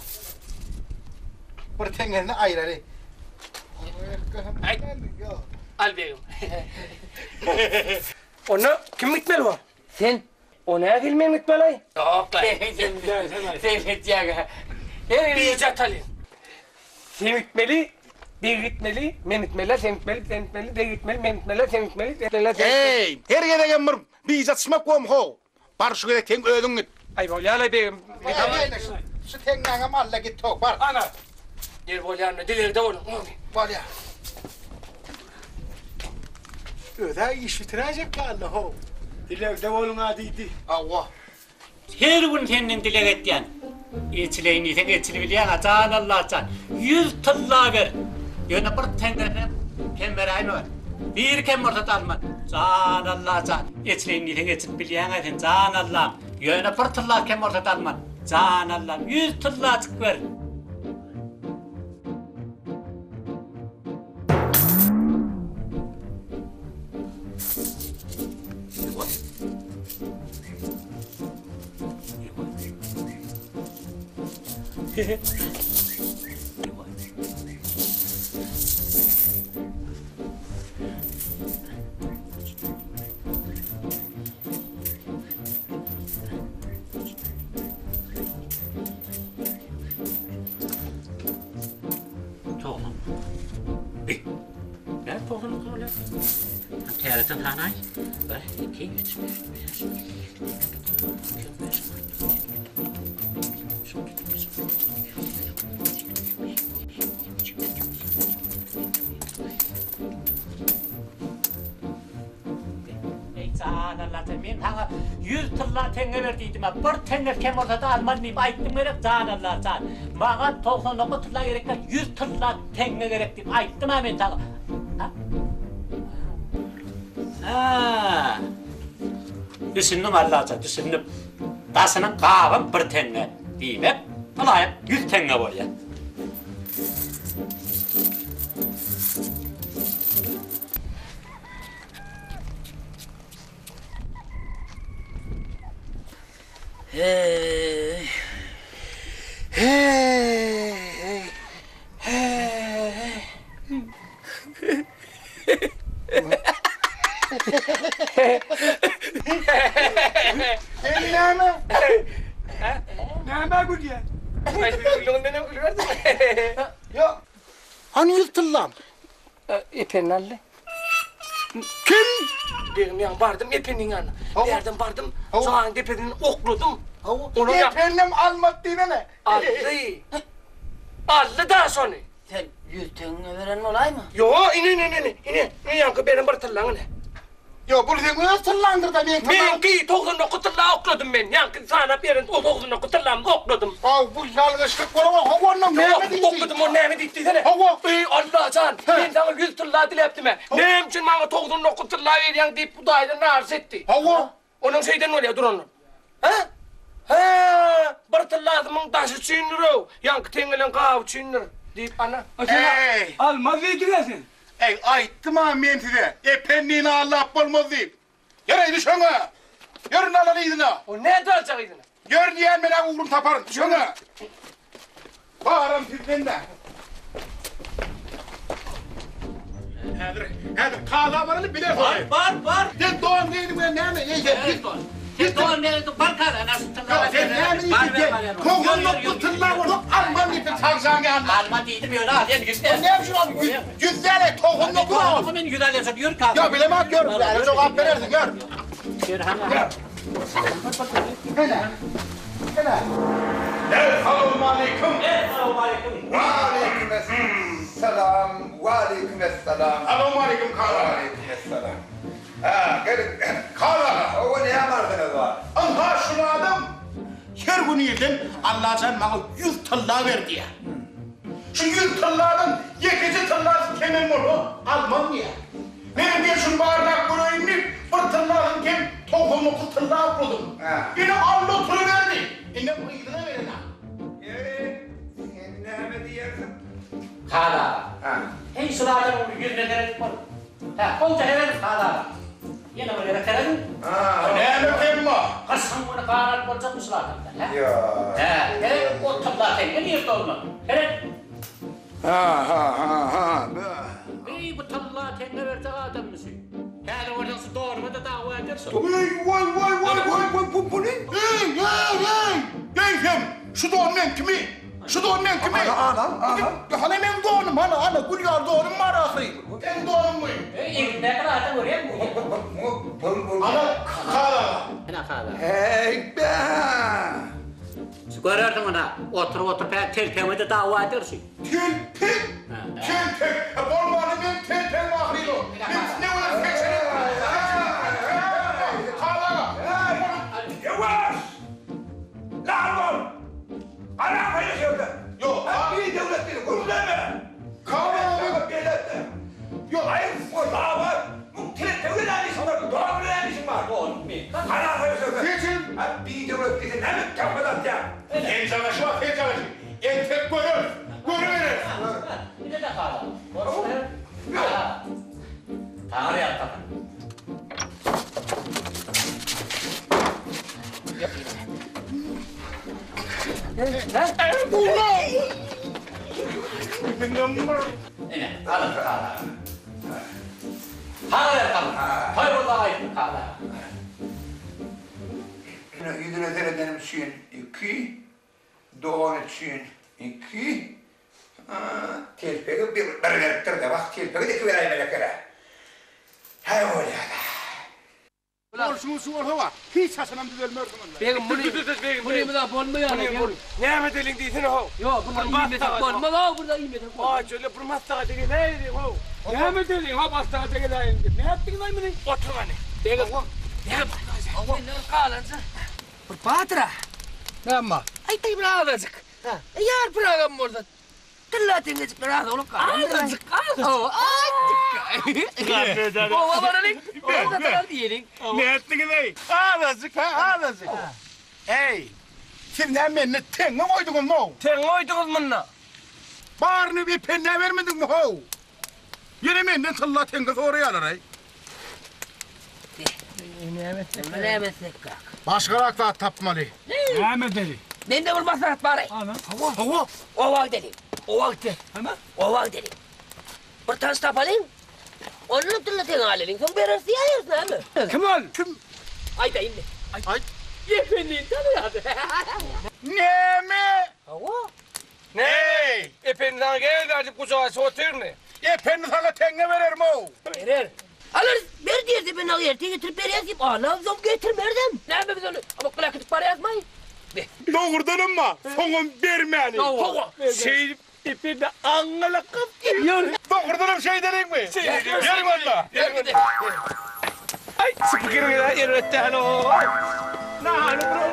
Bir tengene ayrı. Al begim. Onu kim gitmeli var? Sen. Ona gelmeyen gitmeli ay. Yok lan. Sen gidecek. Bir catalin. Sen gitmeli. Bir gitmeli, men gitmeli, sen gitmeli, de gitmeli, men gitmeli, sen gitmeli, Hey, her yere gelmir. Bir zatışma kom ho. Barşı gede ten ödün git. Ay bolyala begim. Şu tengene malla git tok var. Ana. Gel bolyana dileri de oğlum. Var ya. Öde iş bitirecek kaldı ho. Dilek de olun adiydi. Allah. Her gün senden dilek etken. İçleyini sen içilebilen can Allah'tan 100 tılla ver. Yöne bir tengene kem vereyim var. Bir kem ortada alman. Can Allah'tan içleyini sen içilebilen sen can Allah'ım. Yöne bir tılla kem ortada alman. Can Allah'ım 100 tılla açık ver. Toğlum. Ne toğlum öyle? Tereten hanay. Bir, iki, üç, beş. Can Allah'tan men tağa 100 tılla tenge verdiydim ha. Bir tenge kem ortada alman deyip ayttım gerek can Allah'tan. Bana 99 tılla gerek 100 tılla tenge gerek deyip ayttım ha men tağa. Ha. Düşündüm Allah'tan düşündüm. Dasının kağın bir tenge deyip hep. Alayım 100 tenge var ya. Hey. Hey. Hey. Näme gülýär? Gülüňden gülýärdi. Ya, hani yıltıllam? Epenalle. Kim? Ben bardım epenin yanına. Derdim bardım. Soğan tepeden okladum. Onu Efendim almak değil ne? Allı daha sonra. Sen yüztüğünü veren olay mı? Yo, ine. Yankı benim bir tırlanı ne? Ya bu seni ısırlandır da ben Ben ki toğdunu kutırla okladım ben. Yankı sana birin o toğdunu kutırla okladım. Bu yalgışlık var ama havanın Mehmet Okudum o Mehmet itti sene. Ey Allah can, ben sana 100 tırla dileptim he. Ne için bana toğdunu kutırla veriyen deyip bu dayıdan arz etti. Hava. Onun şeyden öyle dur onu. Ha? Ha, bir tırladımın taşı çiğnir o. Yankı tengelen kav çiğnir. Deyip ana. Ey. Almaz veriyorsun. Ey ayttım ha men size. Efendini Allah bulmaz deyip. Yürü düşene. Yürü nalanıydın ha. O ne dalacaktın? Yürü diyen bana uğrum taparım. Düşene. Bağırım sizden de. Hadi kağlavarını bile koy. Var. Sen doğan değilim ben ne? Sen doğan nerede? Barkara nasıl tırnağı? Sen ne bileyim? Koğunluk bu tırnağı vurup Alman gibi çalacağını anla. Alma değildim öyle ha. Ne yapıyorsun abi? Güzel tohumluk bu. Ama beni güzel yapsın. Yürü kalk. Ya bilemem gör. Yani çok affedersin gör. Yürü hemen. Hele. Esselamu aleyküm. Aleyküm. Aleykümselam. Aleykümselam. Esselamu aleyküm kağla. Aleykümselam. Ha, gelin. Kağla. O ne yapardınız var? Aha şunu adam. Her gün yedim Allah sen bana 100 tırnağı ver diye. Şu 100 tırnağın yekici tırnağı kemin bunu almam diye. Benim bir şun bağırnak burayım bir tırnağın kem tohumluk tırnağı buldum. Yine allı oturuverdi. Yine bu iyiliğine verin ha. Sen ne diyersin? Kala. Hey sıradan onu yüzüne terek var. Ha, onca hemen kala. Yine böyle terek. Ne mümkün mü? Kasan bunu karat olacak mı sıradan? Ya. Hele o tabla tenge niye olma? Hele. Ha. Ey bu tabla tenge verse adam mısın? Yani oradan su doğru mu da dava edersin? Vay bu ne? Hey şu doğumdan kimi? Şu doğumdan kimi? Ana. Hala ben doğum ana Gülüyor doğum marasıyım. Ben doğum muyum? Ne kadar adam oraya mı? Ana kala. Ne kala? Hey be. Görürdün ona. Otur telpemede dava edersin. Telpek. Bolmanı ben telpek mahriyo. Ne var peşine? Kala. Yavaş. Lan ol. Ana paylaşıyordu. Yok. Bir devletleri kurulama. Kala. Yok. Hayır. O daha var. Bu devlet anlaşım var. Doğru anlaşım var. Ana paylaşıyordu. Seçin. Bir devletleri ne mi yapmadan ya? En çalışı var, en çalışı. En tek görür. Bir de kala. Tanrı yaptı. Kala. Hayır burada ayıp kala. Yüzüne deredenim için 2, doğan için 2, telpeki bir veriptir de bak telpeki de 2 vereyim melekere. Hay öyle ya. Olsun hava. Hiç saçınam düzelmiyorsun onlar. Begim bunu da bolma yani. Ne mi delin diyorsun o? Yok burada iyi metak bolma da burada iyi metak. Aa şöyle burmasta dedi ne dedi o? Ne mi delin ha basta dedi ne yaptın lan bunu? Otur hani. Begim. Ne kalansa? Patra. Ne ama? Ay tay bravacık. Yar program burada. Tırlatın geçip rahat olun kalan. Azıcık. Oh azıcık. O bana ne? O da tarar diyelim. Ne ettin ey? Ağlasık. Ey. Sizden beni tenge koydunuz mu? Sen oydunuz mu ne? Bağrını bir penne vermedin mi ho? Yine benden talla tenge oraya alır ey. Ne meslek kak? Başkarak da tapmalı. Näme dedi? Ben de bulmaz rahat bari. Ana. Oval dedim. Oval de. Hemen. Oval dedim. Bir tas tapalım. Onun tırlatın alalım. Son berası yayırsın abi. Kim ol? Ay da indi. Ay. Yefendiğin tanıyadı. Ne mi? Hava. Hey! Efendiden gel artık kucağa soğutur mu? Efendi sana tenge verir mi o? Verir. Alırız. Ver derdi ben ağır. Getirip beriyaz yiyip ağlam getirmerdim. Ne yapayım biz onu? Ama kulaklık para yazmayın. Doğurdun mu? Sonun vermeni. Şey efendi angalık yapıyor. Doğurdun şey dedin mi? Yerim valla. Ay spikerine de yerletti halo. Na halo bro.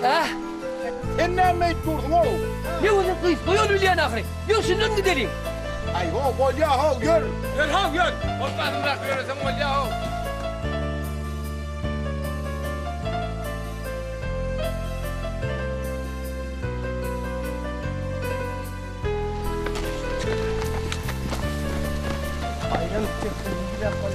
Ah. Ennemeyi durdun o. Ne oldu kız? Doyun ülyen ahri. Yok şundan gidelim. Ay ho bol ya ho gör. Gel ha gel. Ortadan bırak görürsem ol ya o. Aynen çıktı. Bir dakika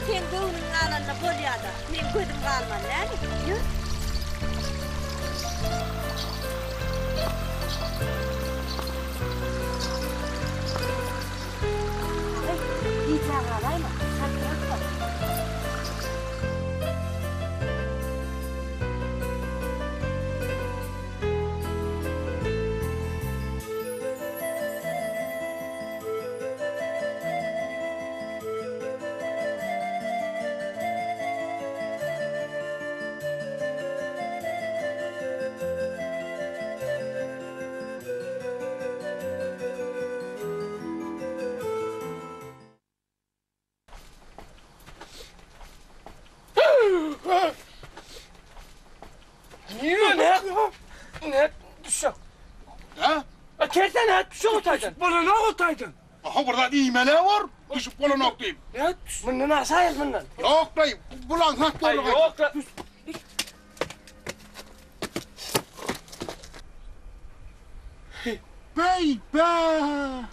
Sen düğünün alanına kolyada. Ben koydum kalman yani. Yürü. İyi çağırayım mı? Hadi bak. Ne düşün? Ha? Kerten ne düşün otaydın? Bana ne otaydın? Aha burada iğmele var. Düşüp bana noktayım. Ne? Bundan aşağıyız bundan. Yok dayı. Bulan hak Ay doğru. yok da. Bey be.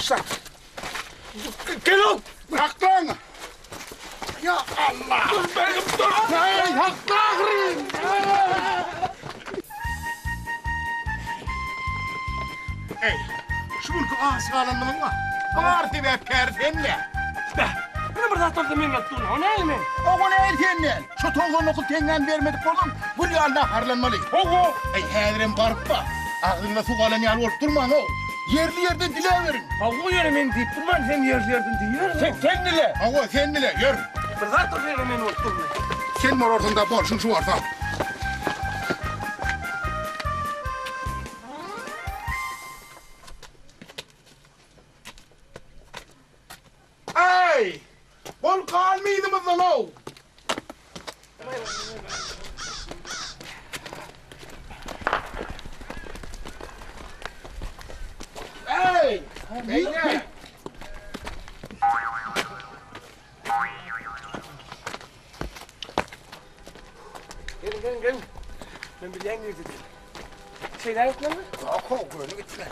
Uşak. Gel ol. Bırak lan. Ya Allah. Dur benim dur. Hey hakkâhrim. Hey. Şunun ağası alanımın var. Parti ve perdenle. Ne burada tuttu minnet dur. O ne mi? O ne erkenle? Şu tongon okul tengen vermedik oğlum. Bu yalda harlanmalı. Oğlum. Ey hedirin barpa. Ağzına su kalem yal olup durma o. Yerli yerden dile verin. Havu yeremin deyip durman sen yerlerden diyor. Sen dile. Hava sen dile yer. Burada dur yeremin olup durma. Sen var ortanda borçun şu orta. Hey! Beyler! Gelin. Ben bir yan girdim. Şeyler yok lan mı? Yok, böyle gittiler.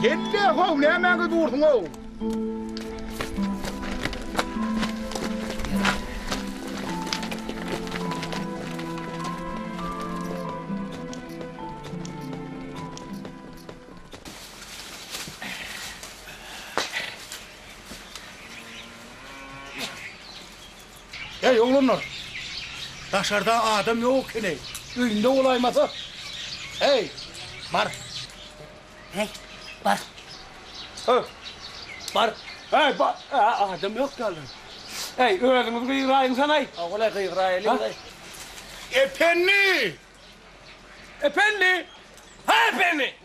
Gelle hov, ne hemen durdun hov? Hey oğlunlar, dışarıda adam yok ki ne? Ünlü olaymasa. Hey, var. Hey, var. Var. Hey, adam yok ki oğlum. Hey, öğrenimiz kıyırayın sana. Oğlum kıyırayın. Efendi! Efendi! Ha efendi!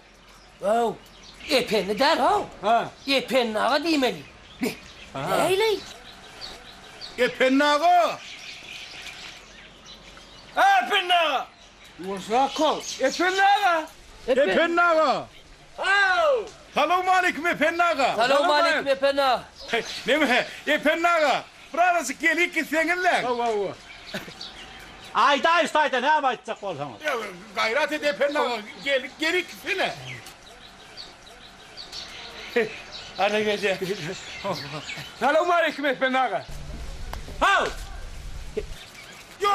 Wow. Epenni der ha. Ha. Epenni ağa demeli. Neyle? Efendi ağa! Ha efendi ağa! Uzak kol. Efendi ağa! Efendi ağa! Au! Selamun aleyküm efendi ağa! Selamun aleyküm epenni ağa. Ne mi? Efendi ağa! Burası gelik gitsenler. Ayda üstayda ne yapacak olsanız? Ya gayret et efendi ağa. Gelik gitsene. Hadi gece. Selamun aleyküm efendi ağa. Hav! Yo.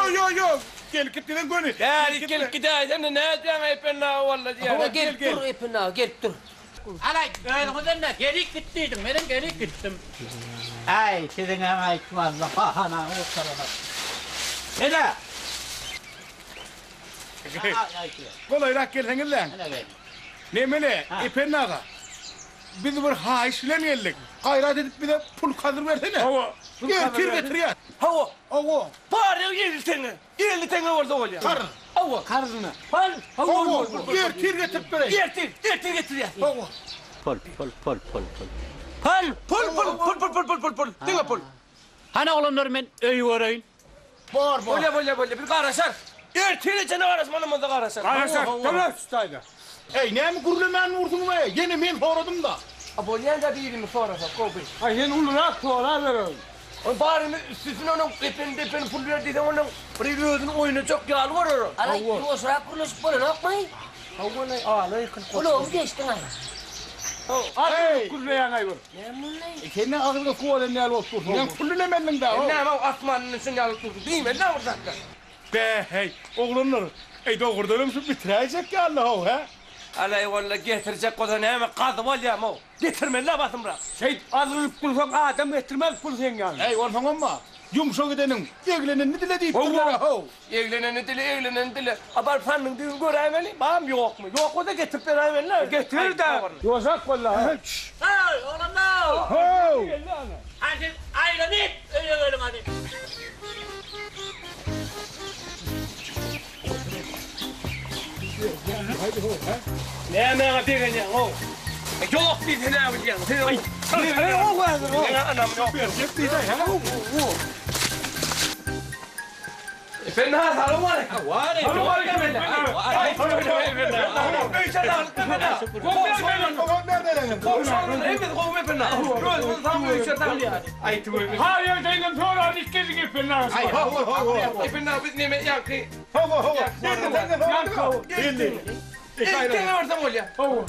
Gelik gittiğin günü. Gel gidelim de ne edeceğim efendi ağa vallahi ya. Ama gel dur epenni ağa, gel dur. Alay, öyle ne? Gelik gittiydim, benim gelik gittim. Ay, sizin hemen valla, ana, o tarafa. Hele! Kolayrak gelsen lan. Ne mele? Efendi ağa. Biz bir haişle geldik. Gayret edip bir de pul kadır versene. Hava. Getir ya. Hava. Hava. Bari 50 tane orada ol ya. Kar. Hava. Karızını. Hava. Getir böyle. Getir ya. Hava. Pol. Pul. Dinle pul. Hani olanlar ben öy varayım. Var. Böyle bir karasar. Ertele canı arasmanımızda karasar. Karasar. Tamam ustaydı. Hey ne mi kurlemen vurdun be? Yine men soradım da. Abolyan da birimi sorasa kobi. Ay sen ulurak sorar verin. Bari sizin onun epen pul verdiyse onun previyodun oyunu çok yağlı var o. Alay, yosrak konuşup böyle yapmayın. Hava ne? Ağlayı kıl koş. Ulan geçtin ay. Hadi kulleyen ay var. Ne mulay? Senin ağzına kuvadan ne olsun? Ben kullenemedim da. Ne ama asmanın sinyalı tuttu değil mi? Ne orada? Be hey oğlunlar. Ey doğurduğum şu bitirecek ya Allah ha. Alay vallahi getirecek o da ne hemen kazı var ya mo. Getirme ne basın bırak. Şey azılık kulsak adam getirmez kul sen yani. Hey oğlum tamam mı? Yumuşak edenin, evlenin ne dile deyip durlar ha. Evlenen dili. Abar fanın düğün göremeli. Bağım yok mu? Yok o da getirip veremeli. Getir de. Yozak vallahi. Hey, oğlum ne? Ho! Hadi ayrılın, öyle hadi. Ne degen ya o. Yok bir tane yapacağım. Ay o var. Anam yok. Efendim selamun aleyküm. Selamun aleyküm efendim. Hayır değilim sonra dikkat efendim. Efendim biz ne yakı. Gel orada ol ya. Pul.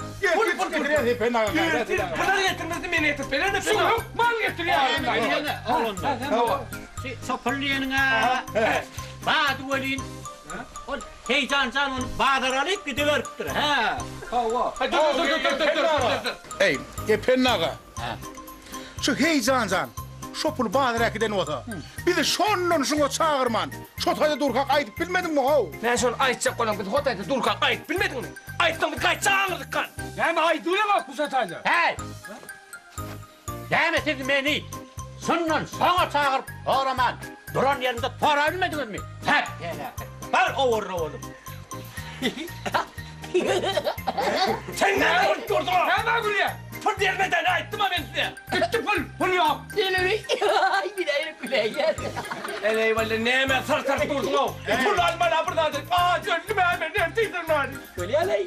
Kadar getirmezdi beni getir. Beni de pena. Mal getir ya. Oğlum. Sapırlayanın ha. Bağdı olin. Heyecan canın bağdıralık gidiveriptir ha. Dur. Ey, efendi ağa. Şu heyecancan, şu pul bağırarak giden oda. Bir de şonun şunu çağırman. Şu tayda durkak ayıp bilmedin mi ho? Ben şunu ayıtacak olan bir hotayda dur kalk ayıt bilmedin mi? Ayıttın bir kayıt çağırdık kan. Näme aýdyla bak bu sataýlar. Hey! Demetin beni. Sunnan sana çağırıp oraman. Duran yerinde para bilmediniz mi? Hep felaket. Var oğlum. Sen näme durdun? Näme gülüyor? Pul vermeden aýtdym ben size. Gitti pul yok. Ay bir de güleyler. Eley vallahi näme sar durdun o? Pul almana burdadır. Gönlüm hemen nerdeydin lan? Güleyler.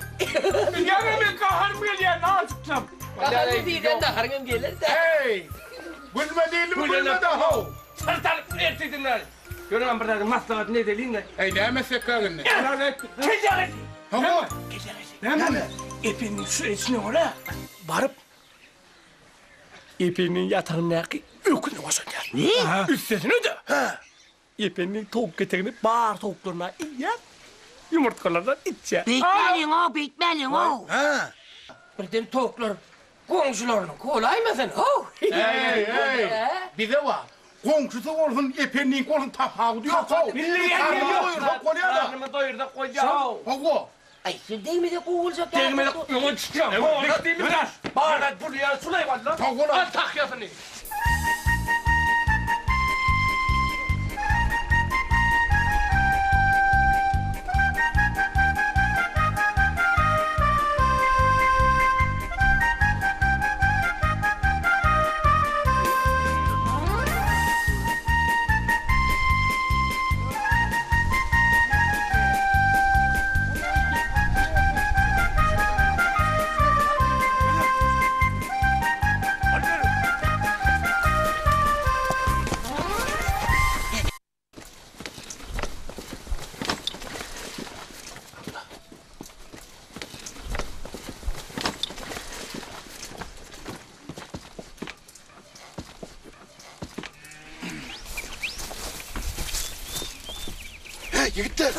Bilýärmi men kahar mı gelýär nazıklım? Kahar diýden de hargym gelir de. Hey! Gülme değilim, gülme de ha. Sar nerdeydin lan? Görüyorum burada maslahat ne delin ne? Ey näme sekagın ne? Kejaret. Ha? Näme? Epinin şu içine ora barıp epinin yatağındaki ökünü başlar. Ne? Üstesine de. Ha. Epinin tavuk getirip bar tavuklarına yer. Yumurtkalardan içer. Bitmelin o. Ha? Birden tavuklar komşularını kolaymasın. Hey! Bize var. Komşusu olsun, epenliğin olsun tapağı diyor. Milli Doyurduk konuya da. Karnımı doyurduk koyacağım. Hago. Ay sen değmedi kovulacak ya. Değmedi yolun çıkacağım. Orada değil mi lan? Bağırdat buraya sulay var lan. Hago lan. Al takyasını. Hey yigitler.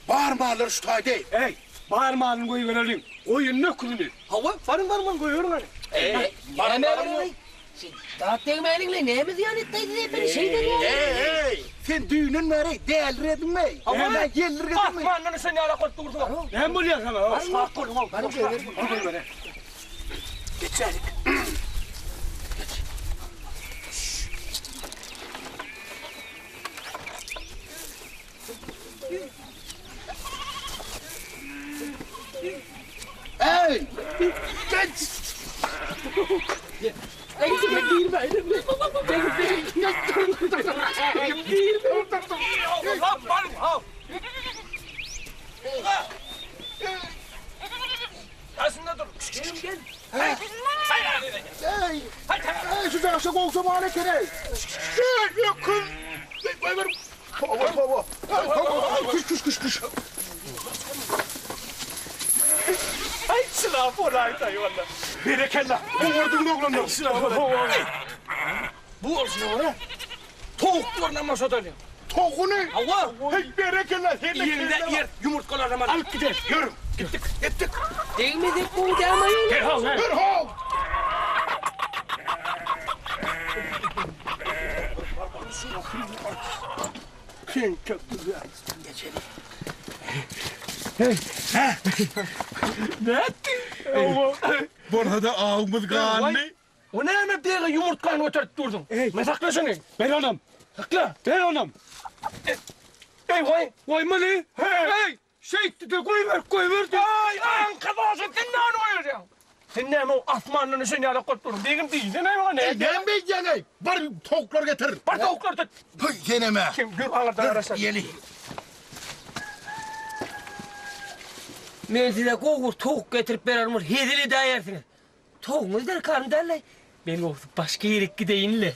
Bağırmalar şu tayda. Hey, bağırmanın koyu verelim. Oyun ne kulünü? Hava, varın koyuyorum hani. Yemeğin dağıt değmeğinle neyimiz ziyanetteydi diye beni şey der ya. Hey! Sen düğünün nereye? Değerliredin mi? Hemen gelirredin mi? Asmanını sen yara koydu vurdu. Ne buluyor sana? Sağ kolum ol. Benim söylerim. Geçelim. Hey! Ay sen değil benim. Lan varım ha. Aslında dur. Gel. Hey! Hey! Şu tarafta kolsa bana kere. Hey! Yakın! Ver! Baba! Kuş! Ay silah falan tay valla. Berekella. Bu vurdun oğlanlar. Silah falan. Bu olsun o. Tavuklarına masadalım. Toğu ne? Allah. Hey berekella. Yerinde yer yumurtkalarına al gidelim. Yürü. Gittik. Değmedi bu demeyin. Derhal. Derhal. Sen çok güzel. Geçelim. Ne ettin? Burada ağımız kanlı. O ne hemen bir yumurtkanı oturup durdun? Ben saklasana. Ben anam. Sakla. Ben anam. Vay mali. Hey. Şey koy ver. Ay arkadaşım sen ne anlıyorsun? Sen ne o asmanını sen yara koydun? Benim değil. Ne var ne? Ben beyeceğim. Var tavuklar getir. Var tavuklar da. Yeneme. Kim gör ağırdan arasın. Yeli. Ben size kokur tavuk getirip verelim. Hedili daha yersiniz. Tavuğumuz der karnı derler. Ben o başka yere gideyinle.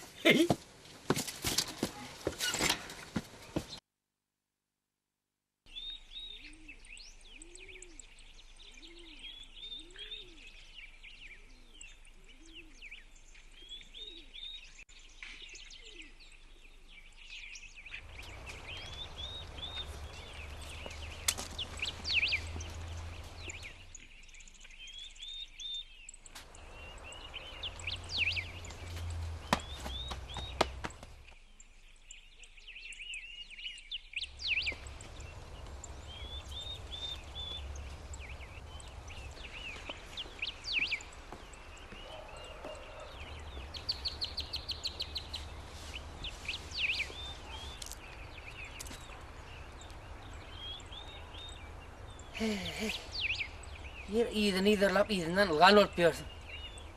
Yer iyidini iyidirlap iyidinden ılgan olup diyorsun.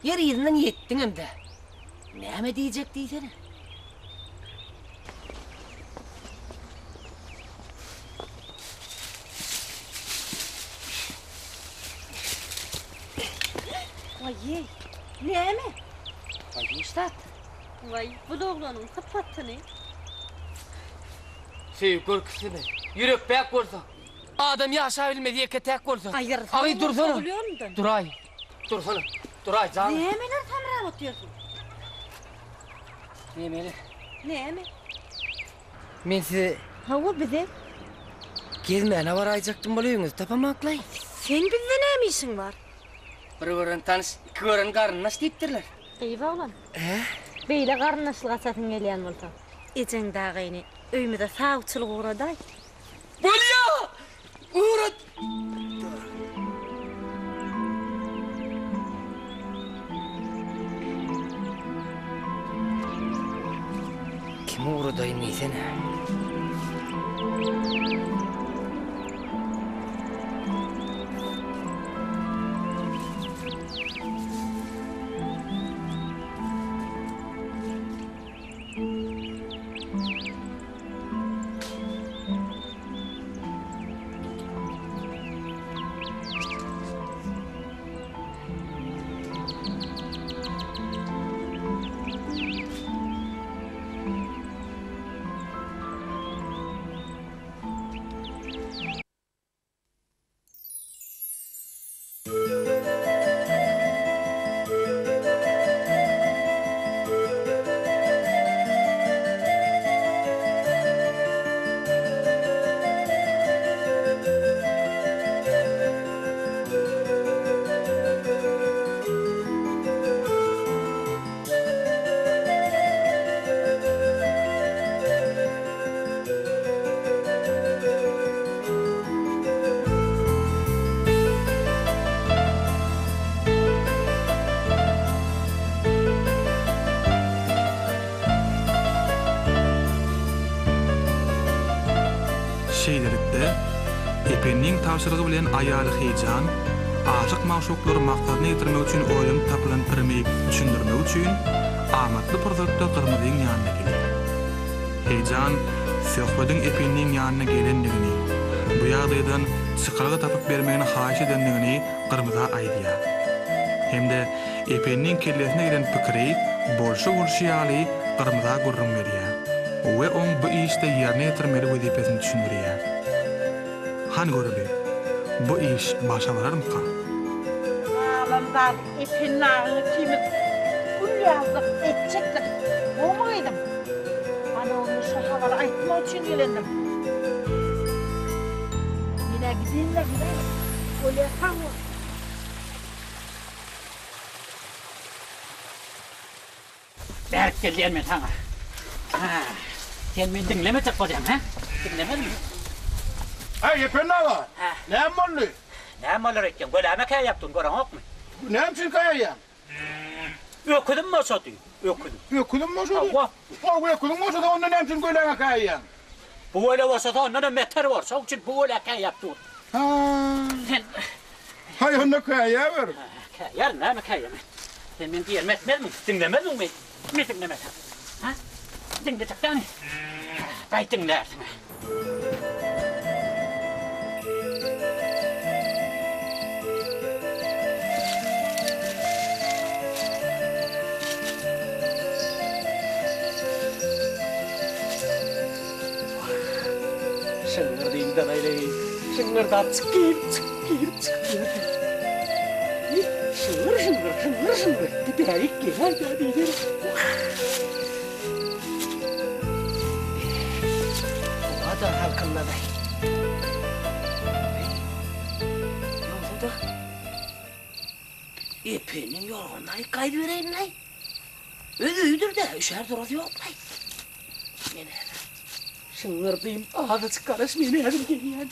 Yer iyidinden yettin hem de. Näme diyecek diysene? Vay ye, näme? Vay iştat. Vay, bu da oğlanın kapattını. Korkusunu. Yürek bek olsa. Adam yaşa bilmedi yeke tek olsa. Hayır, Ay dursana. Duruyorsun. Duray. Dursana. Duray canım. Nämeler tamam atıyorsun? Näme? Näme? Men size Hava bize. gezmeyene varayacaktım boluyunuz. Tapamaklay. Sen bizde näme işin var? Bir tanış, iki gören karın nasıl deyiptirler? Eyvah oğlan. Beyle qarnaşlığa satın gelen bolsa. Ecen dağayını öymüde sağçılık uğraday. Bolya! Uğrat! Kim uğradayın neysene? Şeýlelikde epenniň tapşyrygy bilen aýaly heýjan, aşyk maşuklary maksadyny ýetirmek üçin oýlanyp tapylan pirmeyip düşündirmek üçin amatly purzatda Gyrmyzyň ýanyna gelir. Heýjan söhbetiň epenniň ýanyna gelendigini, bu ýagdaýdan çykarga tapyp bermegini haýyş edendigini Gyrmyza aýdýar. Hemde epenniň kellesine gelen pikiri bolşa ýaly Gyrmyza gurrun berýär. We on bu işde yerine yetirmeli vazifesini düşündürüyor. Han görübi, bu iş başa varar mı kan? Ağlamdan ipin ağını kimi gün yazdık, edecektik. Olmaydım. Bana onu şu havalı aytmak için gelendim. Yine gideyim de gidelim. Öyle tamam. Berk gelýän men sana. Sen meni dinlemejek bolýan, ha? Dinlemedin mi? Ay yepen ağa. Ne mollu? Näme olar etken? Göläme käy yapdın, göreňokmy? Ne için kayaya? Öküdüm mi oşady? Öküdüm. Ökülüm mü oldu? Hava. O ökülüm olsa da onun ne için köylerine kayaya? Bu öyle olsa da ondan meter var. Şoň üçin bu öyle käy yapdy. Ha. Sen Hay onda kayaya ver. käýär, näme käýär? Sen meni diýermezmi? Dinlemedin mi? Ne dinlemedin? Ha? Dinleyecekten. Gayet dinlersin. Şıngırdayımdan aylay. Şıngırdan çıkayım. Şıngır. Giderik gel de diyelim. Bu kadar halkınla da. Yolda. Epenin yorgunlayı kaydı vereyim lan. Ödüydür de üşer durası yok lan. Yine. Şıngırdayım ağzı çıkarış beni elim geliyor.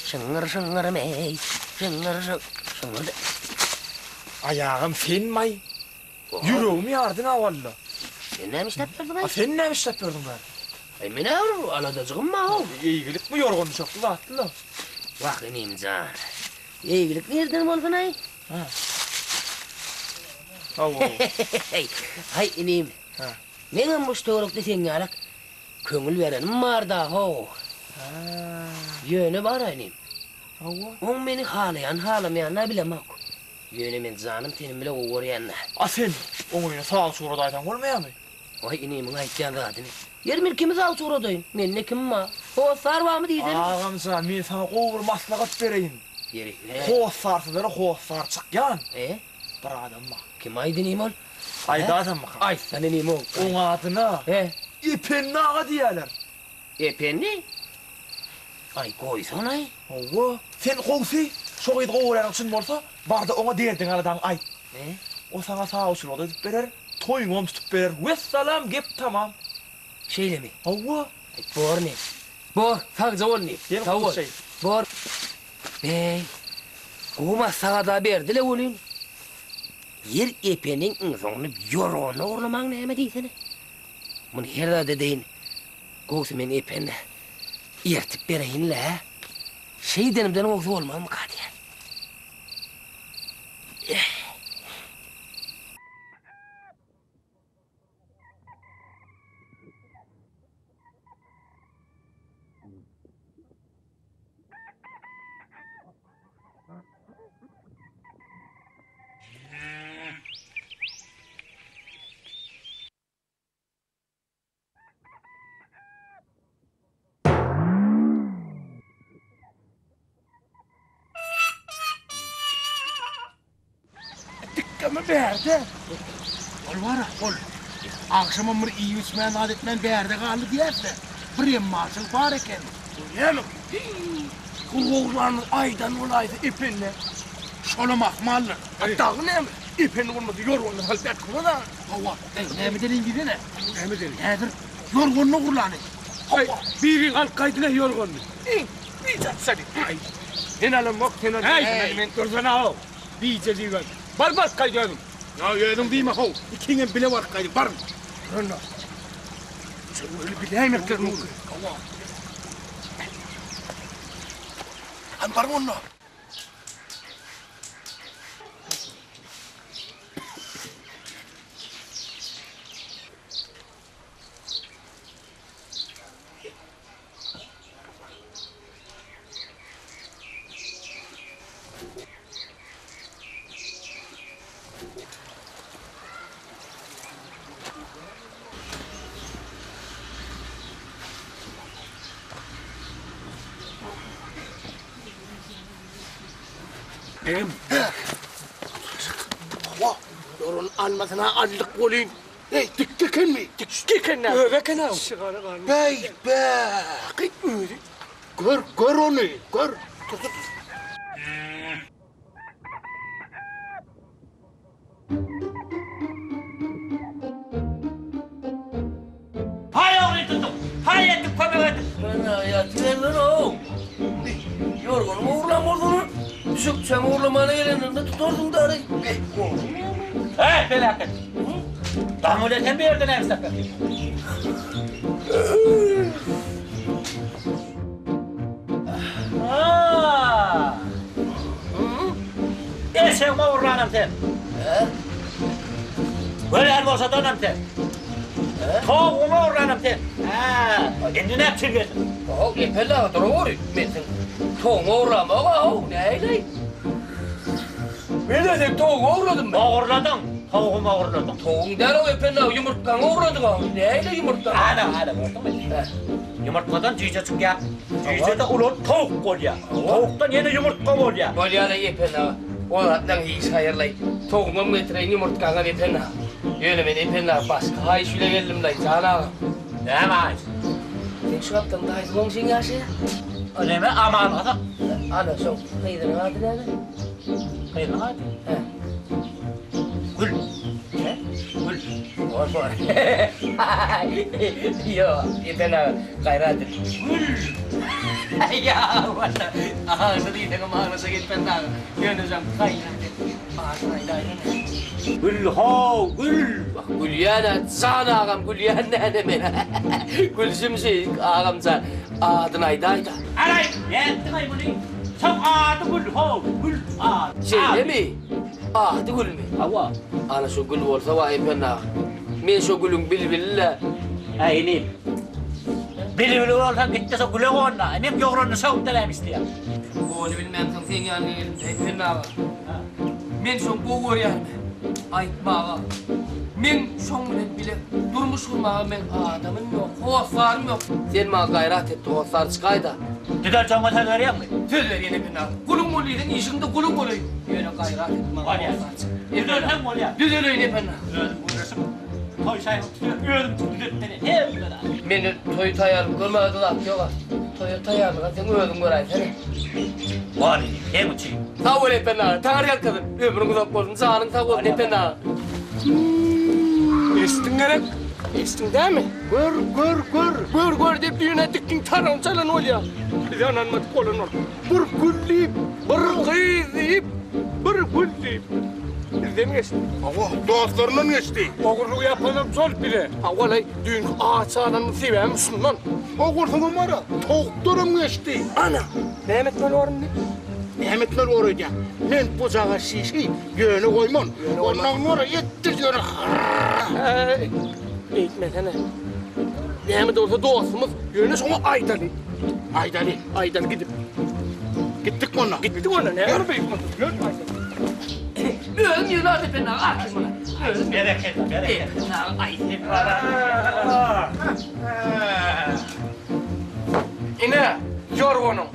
Şıngır mey, şıngır. Ayağım senmay. Yüreğimi yardın avalla. Sen ne işlep verdin ay? Sen ne işlep verdin ben? Ay mene avru aladacığım ma o. İyilik mi yorgun çoktu vatlı? Bak inim can. İyilik nereden oldun ay? Hay inim. Neden bu doğruluk desen yalak? Köngül verenim var da ho. Yönü var inim. On beni halamayan ne bilemem. Yönü men canım tenim bile uğrayanlar. Sen oyuna sağ sonra daytan olmaya mı? Vay inimin aytyan kadını. Yer milkimiz al suradayım. Men ne kim ma? O sarva mı diydin? Ağamsa men sana qoğur maslahat bereyim. Yeri. Hoş sarsıları hoş sar çıkyan. Bir adam ma. Kim aydın imol? Ayda adam ma. Ay senin imol. Onun adına. İpenni ağa diyeler. İpenni? Ay koysan ay. Ova. Sen qoğsi. Şoğu yedi qoğurayan için bolsa. Barda ona derdin aradan ay. O sana sağ olsun o da tutup verer. Toyun onu tutup verer. Vesselam gep tamam. Şeyle mi? Ova. Bor ne? Bor. Sakca ol ne? Tavul. Bor. Bey. Kuma sağa da berdile olun. Yer epenin ınsonunu yoronu orlaman neyme deysene. Bunu herhalde deyin. Koğusu men epenle. Yertip bereyin la. Şey denimden oğusu olmam mı kadiyen? Ama berde. Ol var ol. Akşam bir iyi içmen adetmen berde kaldı diyerse. Bir maçın var eken. Yemek. Kuğuğlanın aydan olaydı ipinle. Şolamak mallı. Hatta ne mi? İpinle olmadı yorgunlu halbet kula da. Hava. Ne mi dedin gibi ne? Ne mi dedin? Nedir? Yorgunlu kurlanı. Birin al kaydına yorgunlu. Bir cat seni. Ay. Enalım yok senin. Hey, dursana o. Bir cediğin. Barbar kaydıyorum. Ya yedim değil mi ho? İkinin bile var kaydı. Var mı? Rönna. Sen öyle bileyim ekler mi? Allah. Han var mı onunla? Yorun almasına allık olayım. Hey, dikken mi? Dikken ne? Öbeken av. Bey be. Gör onu. Gör. Hay oğlum tuttum. Hay ettim köpek ettim. Bana yatıverler o. Yorgun uğurlam olduğunu. Düşük sen uğurlamana geleninde tutardın da arayı. Hey felaket. Damul eten bir yerden ev sakın. Sen uğurlanam sen. Böyle her olsa dönəm sen. Toğuma uğurlanam sen. Şimdi ne yapıyorsun? Oğul yeterli ağdır oğul. Ben sen toğuma uğurlama oğul. Neyle? Ben dedim toğuma uğurladım ben. Uğurladın. Toğuma uğurladın. Toğum der o yeterli ağır yumurtkanı uğurladık ağul. Neyle yumurtkanı? Hala gördün mü? Yumurtkadan cüce çık ya. Cüce de ulan tavuk kol ya. Tavuktan yine yumurtka kol ya. Kol ya da yeterli ağır. Oğlatdan hiç hayırlay. Toğuma metreyin yumurtkanı yeterli ağır. Öyle ben yeterli ağır. Başka hay şöyle geldim da canı ağır. Demez. Sen şu yaptın da haydi konuşun ya şey. Öyle mi? Aman adam. Ana son. Kıydın adı ne? Kıydın adı? Gül. Gül. Var var. Yo, yeterli ağır. Gayradır. Gül. Ya valla. Ağzı değil de mağarası gitmen daha. Yöneceğim kaynak. Gül ho, gül. Bak gül yana, sana ağam gül yana ne demek? Gül şimşek ağam sen adın aydayda. Alay, yettin ay bunu. Çok adı gül ho, gül adı. Şey mi? Adı gül mü? Hava. Ana şu gül olsa vay efendim. Men şu gülün bilbille. Aynim. Bili olsan gitti so gülü onna. Enim yoğrunu savun delam isteyem. Onu bilmem sen yani efendim. Men şu bu yani. Aytmağa. Men şoň bile durmuş kurmağa men adamın yok, hoşlarım yok. Sen ma gayret et, hoşlar çıkayda. Gider çama sen vereyim mi? Söz ver yine bina. Kulun moluyden işinde kulun moluy. Yöne gayret et ma. Var ya. Düdür hem mol ya. Düdür öyle bina. Öldüm burası. Toy say öldüm düdürtleri. Hem kadar. Meni toy tayarım görmediler yok. Toy tayarım sen öldüm göray seni. Var hem uçi. Sağ ol efendim. Tanrı kadın. Ömrün uzak olsun. Sağın sağ ol efendim. Estin gerek. Estin değil mi? Gör deyip düğüne diktin taran çalan ol ya. Bir ananmadık olun ol. Bir gül deyip, bir kıyı deyip, bir gül deyip. Bizden geçti. Allah dostlarından geçti. Oğurluğu yapalım sol bile. Avalay düğün ağaç adamı sever misin lan? Oğursunun var ya, tokturum geçti. Ana. Mehmet böyle orun ne? Mehmetler oraya. Men bucağa şişi yönü koymam. Ondan sonra yettir yönü. Eğitmesene. Mehmet olsa dostumuz. Yönü sonra Aydalı. Aydan gidip. Gittik mi onunla? Gittik ona ne? Yürü beyim. Ölüm yılan efendim. Akim ona. Ölüm. Bereket. Ay. İne. Yorgunum.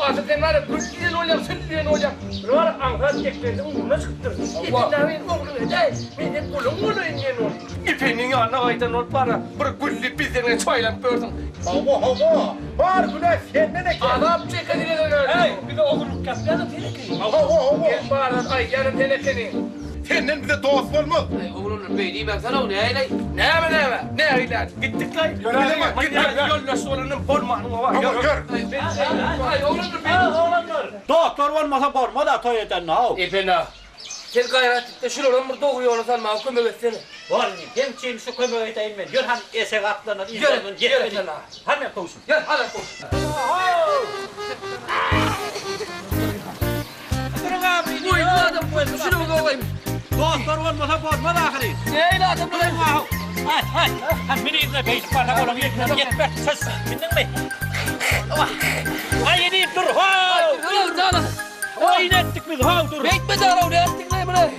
Azı sen var ya, kırkiden olacağım, sütlüden olacağım. Var Ankara teklerinde uğruna çıktır. İpinlerin oğlunu değil, benim kulum oğlu ingen ol. İpinin yanına aydan ol para, bir güllü bizlerine çaylan bördün. Hava. Var güne senden de gel. Adam çekadine dönüyor. Hey, bir de oğlum kapyanı tenekeni. Hava. Gel bana, ay yanın tenekeni. Senden bize dost olmaz. Ay oğlum bey diyeyim ben sana o ne eyley? Ne eyley? Gittik lan. Yollaş olanın pormanına var. Ay oğlum bey. Doktor olmasa borma da toy eden ha. Efendim. Sen gayret et de şuradan bir doğuyor olsan bana kömek etsene. Var mı? Hem çiğim şu kömür edeyim ben. Gör han esek atlanır. Gel efendim. Hemen kovsun. Gel hadi koş. Durun abi. Bu adam bu şunu mu koyayım? Doktor olmasa borma da ahri. Ne adam bu? Hay. Han beni izle beylik var. Oğlum yetmez. Söz. Bildin mi? Ay yediyip dur. Dur canım. Oyun ettik biz. Dur. Bekme de ara oraya ettik ne böyle?